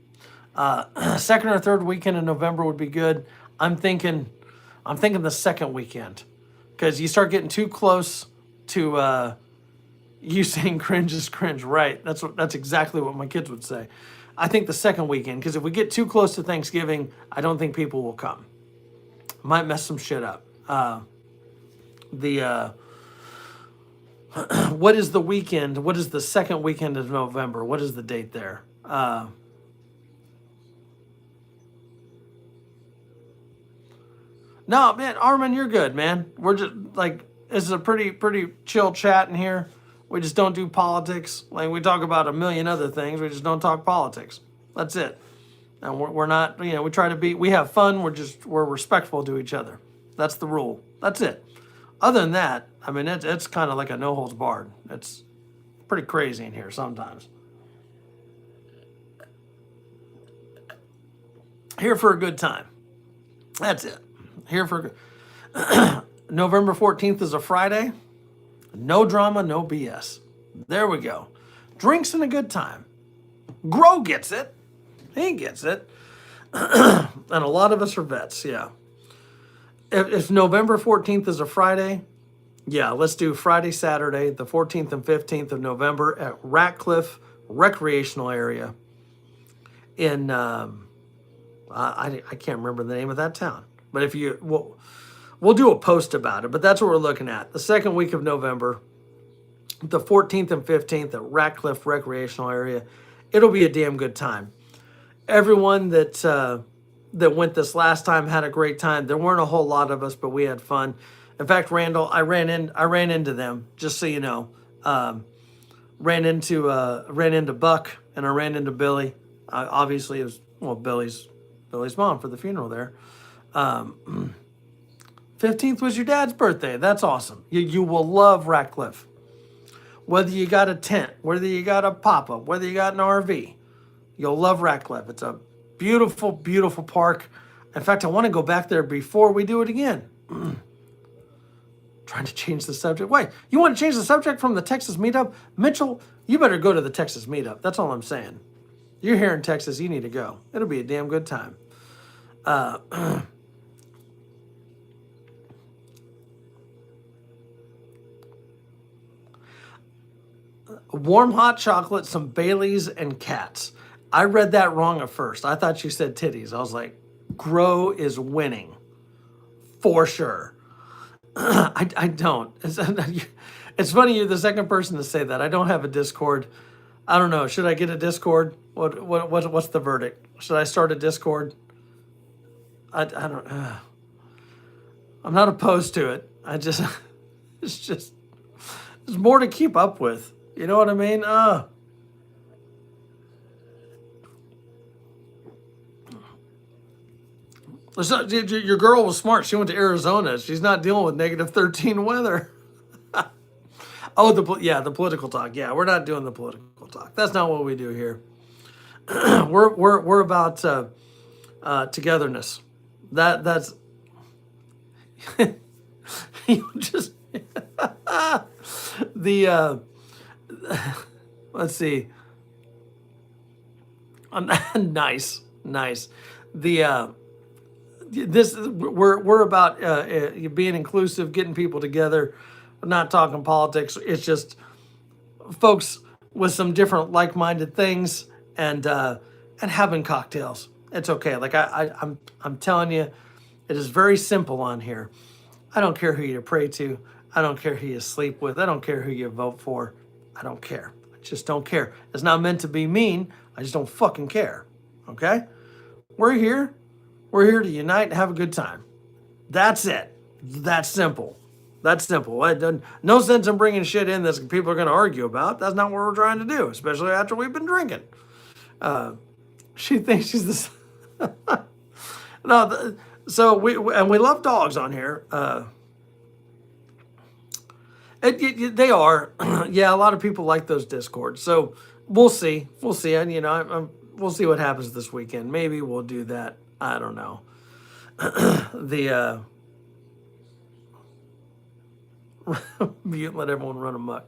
Second or third weekend in November would be good. I'm thinking the second weekend, because you start getting too close to you saying cringe is cringe. Right? That's exactly what my kids would say. I think the second weekend, because if we get too close to Thanksgiving, I don't think people will come. Might mess some shit up. What is the weekend? What is the second weekend of November? What is the date there? No, man, Armin, you're good, man. We're just like, this is a pretty chill chat in here. We just don't do politics. Like, we talk about a million other things. We just don't talk politics. That's it. And we're not, we try to we have fun. We're respectful to each other. That's the rule. That's it. Other than that, I mean, it's kind of like a no holds barred. It's pretty crazy in here sometimes. Here for a good time. That's it. Here for November 14th is a Friday. No drama, no BS. There we go. Drinks and a good time. Grow gets it. He gets it. And a lot of us are vets, yeah. If November 14th is a Friday, yeah, let's do Friday, Saturday, the 14th and 15th of November at Ratcliffe Recreational Area in, I can't remember the name of that town. But if we'll do a post about it, but that's what we're looking at. The second week of November, the 14th and 15th at Ratcliffe Recreational Area. It'll be a damn good time. Everyone that went this last time had a great time. There weren't a whole lot of us, but we had fun. In fact, Randall, I ran into them, just so you know. Ran into Buck, and I ran into Billy. Obviously, it was Billy's mom for the funeral there. 15th was your dad's birthday. That's awesome. You will love Ratcliffe. Whether you got a tent, whether you got a pop-up, whether you got an RV, you'll love Ratcliffe. It's a beautiful, beautiful park. In fact, I want to go back there before we do it again. Trying to change the subject. Wait, you want to change the subject from the Texas meetup? Mitchell, you better go to the Texas meetup. That's all I'm saying. You're here in Texas, you need to go. It'll be a damn good time. Warm hot chocolate, some Baileys, and cats. I read that wrong at first. I thought you said titties. I was like, Grow is winning. For sure. I don't. It's funny you're the second person to say that. I don't have a Discord. I don't know. Should I get a Discord? What's the verdict? Should I start a Discord? I don't. I'm not opposed to it. It's more to keep up with. You know what I mean? Your girl was smart. She went to Arizona. She's not dealing with negative 13 weather. Oh, the political talk. Yeah, we're not doing the political talk. That's not what we do here. we're about togetherness. That's you just the let's see. Nice. We're about being inclusive, getting people together, not talking politics. It's just folks with some different like-minded things and having cocktails. It's okay. Like I'm telling you, it is very simple on here. I don't care who you pray to. I don't care who you sleep with. I don't care who you vote for. I don't care. I just don't care. It's not meant to be mean. I just don't fucking care. Okay? We're here. We're here to unite and have a good time. That's it. That's simple. That's simple. No sense in bringing shit in that people are going to argue about. That's not what we're trying to do, especially after we've been drinking. She thinks she's this. No, So we love dogs on here. They are, yeah. A lot of people like those Discords. So we'll see. We'll see. And we'll see what happens this weekend. Maybe we'll do that. I don't know. The mute, let everyone run amok.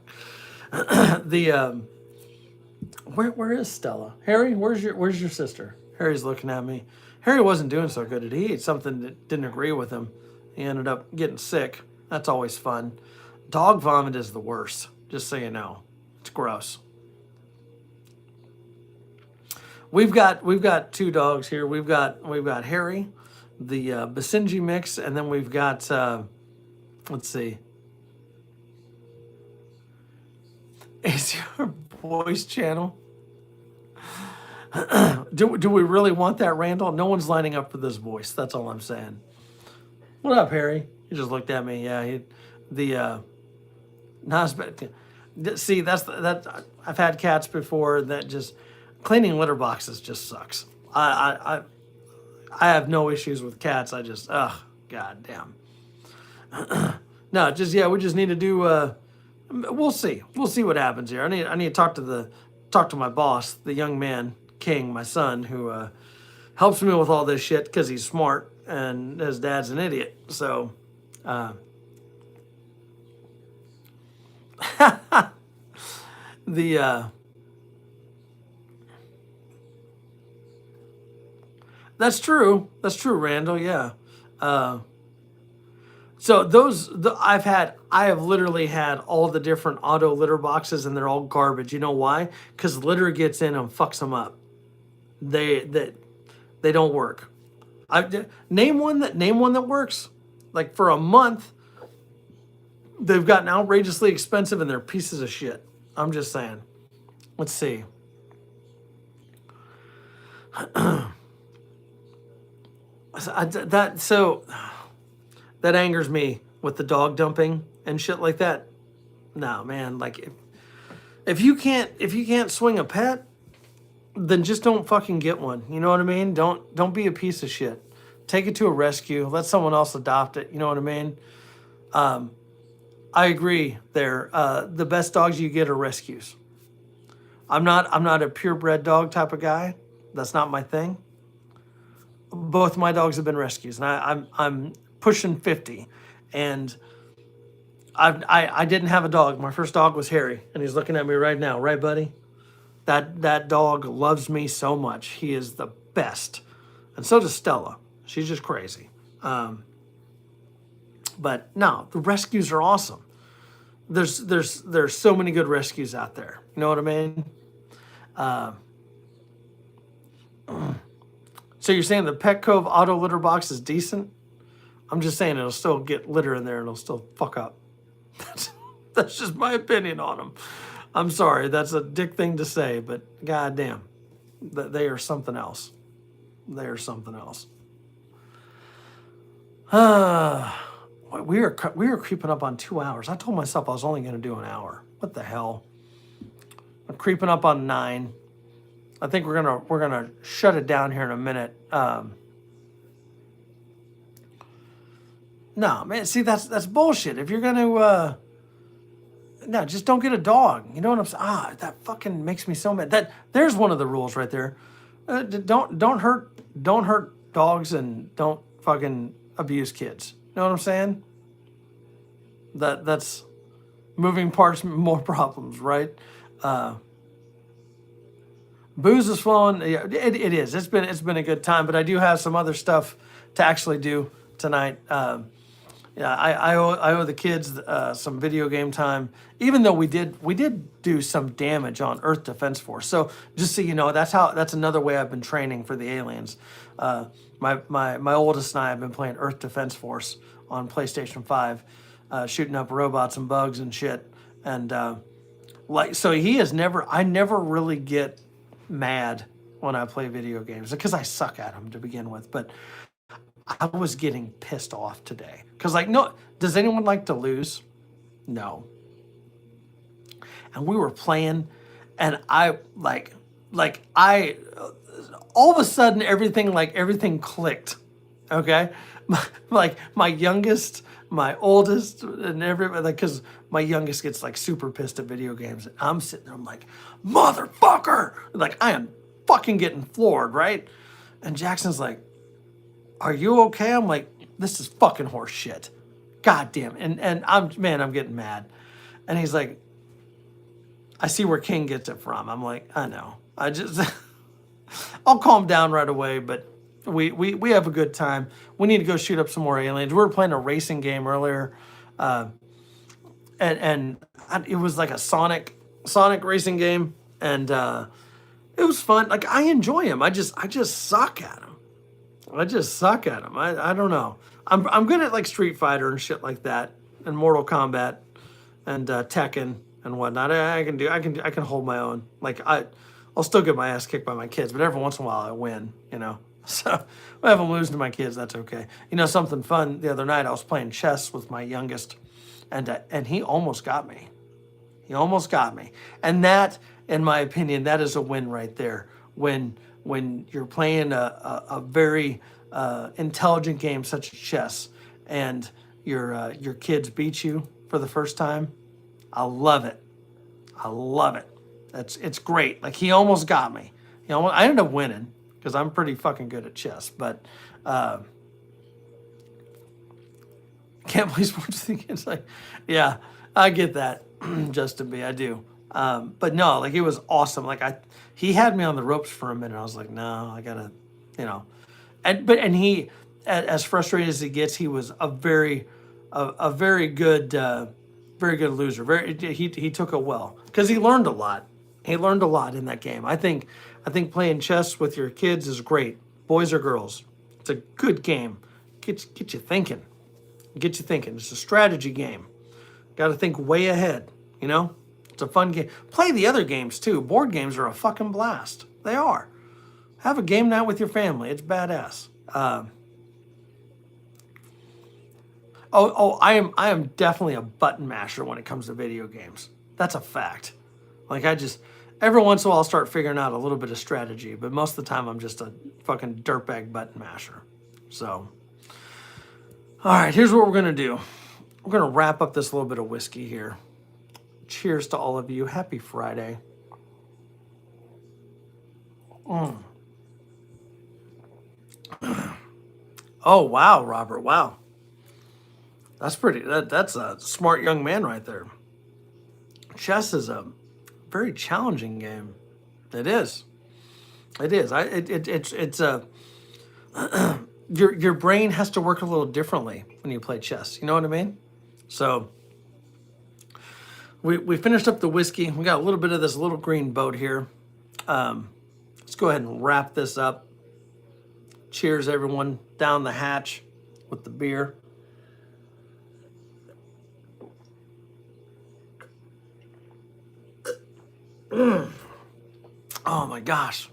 The where is Stella? Harry, where's your sister? Harry's looking at me. Harry wasn't doing so good. He ate something that didn't agree with him. He ended up getting sick. That's always fun. Dog vomit is the worst, just so you know. It's gross. We've got two dogs here. We've got Harry, the Basenji mix, and then we've got let's see, ACR voice channel. do we really want that, Randall? No one's lining up for this voice. That's all I'm saying. What up, Harry? He just looked at me. Yeah, see, that I've had cats before that just cleaning litter boxes just sucks. I have no issues with cats. I just god damn. No, just yeah, we just need to do. We'll see. We'll see what happens here. I need to talk to my boss, the young man King, my son, who helps me with all this shit because he's smart and his dad's an idiot. So. That's true. That's true, Randall. Yeah. So I have literally had all the different auto litter boxes, and they're all garbage. You know why? Because litter gets in and fucks them up. They don't work. Name one that works. Like for a month, they've gotten outrageously expensive, and they're pieces of shit. I'm just saying. Let's see. That angers me with the dog dumping and shit like that. No, man, like if you can't swing a pet, then just don't fucking get one. You know what I mean? Don't be a piece of shit. Take it to a rescue. Let someone else adopt it. You know what I mean? I agree there. The best dogs you get are rescues. I'm not a purebred dog type of guy. That's not my thing. Both my dogs have been rescues, and I'm pushing 50, and I didn't have a dog. My first dog was Harry, and he's looking at me right now, right, buddy? That dog loves me so much. He is the best, and so does Stella. She's just crazy. But no, the rescues are awesome. There's so many good rescues out there. You know what I mean? So you're saying the Petco auto litter box is decent? I'm just saying it'll still get litter in there and it'll still fuck up. That's just my opinion on them. I'm sorry, that's a dick thing to say, but goddamn, they are something else. They are something else. We were creeping up on 2 hours. I told myself I was only going to do an hour. What the hell? I'm creeping up on 9. I think we're gonna shut it down here in a minute. No, man. See, that's bullshit. If you're gonna, no, just don't get a dog. You know what I'm saying? That fucking makes me so mad. There's one of the rules right there. Don't hurt dogs and don't fucking abuse kids. You know what I'm saying? That's moving parts, more problems, right? Booze is flowing. Yeah, it is. It's been a good time, but I do have some other stuff to actually do tonight. Yeah, I owe the kids some video game time, even though we did do some damage on Earth Defense Force. So just so you know, that's another way I've been training for the aliens. My oldest and I have been playing Earth Defense Force on PlayStation 5, shooting up robots and bugs and shit. And so I never really get mad when I play video games because I suck at them to begin with, but I was getting pissed off today because, like, no, does anyone like to lose? No. And we were playing, and I all of a sudden everything clicked Okay, like my youngest, my oldest, and everybody, like, because my youngest gets like super pissed at video games. And I'm sitting there, I'm like, motherfucker, like I am fucking getting floored, right? And Jackson's like, are you okay? I'm like, this is fucking horse shit. God damn. And I'm getting mad. And he's like, I see where King gets it from. I'm like, I know. I just I'll calm down right away, but we have a good time. We need to go shoot up some more aliens. We were playing a racing game earlier, uh, and it was like a Sonic racing game, and it was fun. Like I enjoy him. I just suck at him. I just suck at him. I don't know. I'm good at like Street Fighter and shit like that, and Mortal Kombat, and Tekken and whatnot. I can hold my own. Like I'll still get my ass kicked by my kids, but every once in a while I win. You know. So if I'm losing to my kids, that's okay. You know something fun? The other night I was playing chess with my youngest, and he almost got me. He almost got me. And that, in my opinion, that is a win right there. When you're playing a very intelligent game such as chess, and your kids beat you for the first time, I love it. I love it. It's great. Like he almost got me. I ended up winning because I'm pretty fucking good at chess. But can't play sports with the kids. Like, yeah, I get that, Justin B. I do. But no, like it was awesome. Like he had me on the ropes for a minute. I was like, no, I gotta, you know, and he, as frustrated as he gets, he was a very good loser. He took it well because he learned a lot. He learned a lot in that game. I think playing chess with your kids is great, boys or girls. It's a good game. Get you thinking. Get you thinking. It's a strategy game. Got to think way ahead. You know, it's a fun game. Play the other games too. Board games are a fucking blast. They are. Have a game night with your family. It's badass. I am definitely a button masher when it comes to video games. That's a fact. Like every once in a while I'll start figuring out a little bit of strategy, but most of the time I'm just a fucking dirtbag button masher. So, all right, here's what we're gonna do. We're gonna wrap up this little bit of whiskey here. Cheers to all of you. Happy Friday. Oh wow, Robert. Wow. That's pretty. That's a smart young man right there. Chess is a very challenging game. It is. It is. It's a your brain has to work a little differently when you play chess. You know what I mean? So we finished up the whiskey. We got a little bit of this little green boat here. Let's go ahead and wrap this up. Cheers, everyone, down the hatch with the beer. Oh my gosh.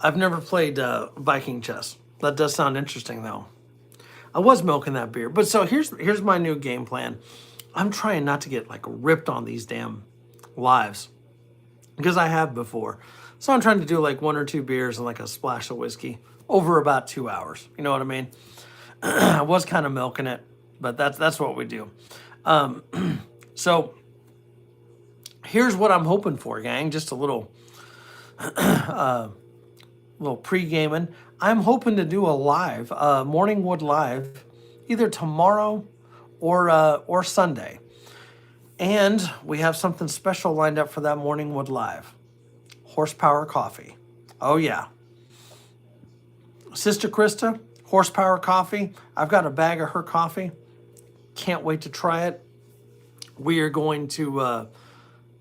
I've never played Viking chess. That does sound interesting though. I was milking that beer. But so here's my new game plan. I'm trying not to get like ripped on these damn lives because I have before. So I'm trying to do like one or two beers and like a splash of whiskey over about 2 hours. You know what I mean? I was kind of milking it, but that's what we do. So here's what I'm hoping for, gang. Just a little pre-gaming. I'm hoping to do a live, Morningwood Live, either tomorrow or Sunday. And we have something special lined up for that Morningwood Live. Horsepower coffee. Oh yeah. Sister Krista, Horsepower coffee. I've got a bag of her coffee. Can't wait to try it. We are going to,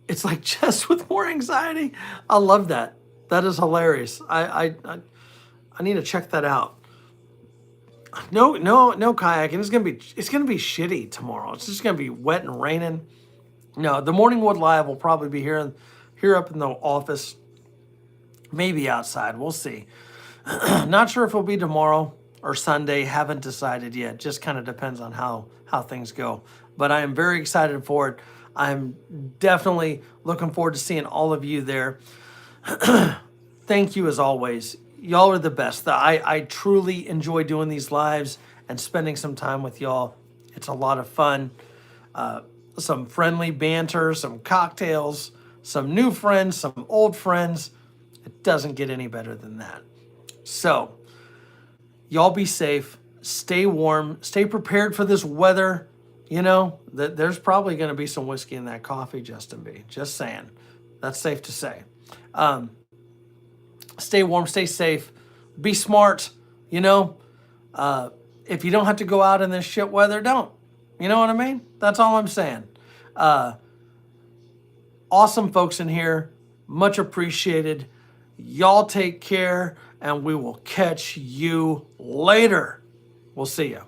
it's like chess with more anxiety. I love that. That is hilarious. I need to check that out. No kayaking. It's gonna be shitty tomorrow. It's just gonna be wet and raining. No, the Morningwood Live will probably be here up in the office. Maybe outside. We'll see. Not sure if it'll be tomorrow or Sunday. Haven't decided yet. Just kind of depends on how things go. But I am very excited for it. I'm definitely looking forward to seeing all of you there. Thank you as always. y'all are the best. I truly enjoy doing these lives and spending some time with y'all. It's a lot of fun. Some friendly banter, some cocktails, some new friends, some old friends. It doesn't get any better than that. So, y'all be safe, stay warm, stay prepared for this weather. You know, there's probably going to be some whiskey in that coffee, Justin B. Just saying. That's safe to say. Stay warm, stay safe, be smart. You know, if you don't have to go out in this shit weather, don't. You know what I mean? That's all I'm saying. Awesome folks in here. Much appreciated. Y'all take care, and we will catch you later. We'll see you.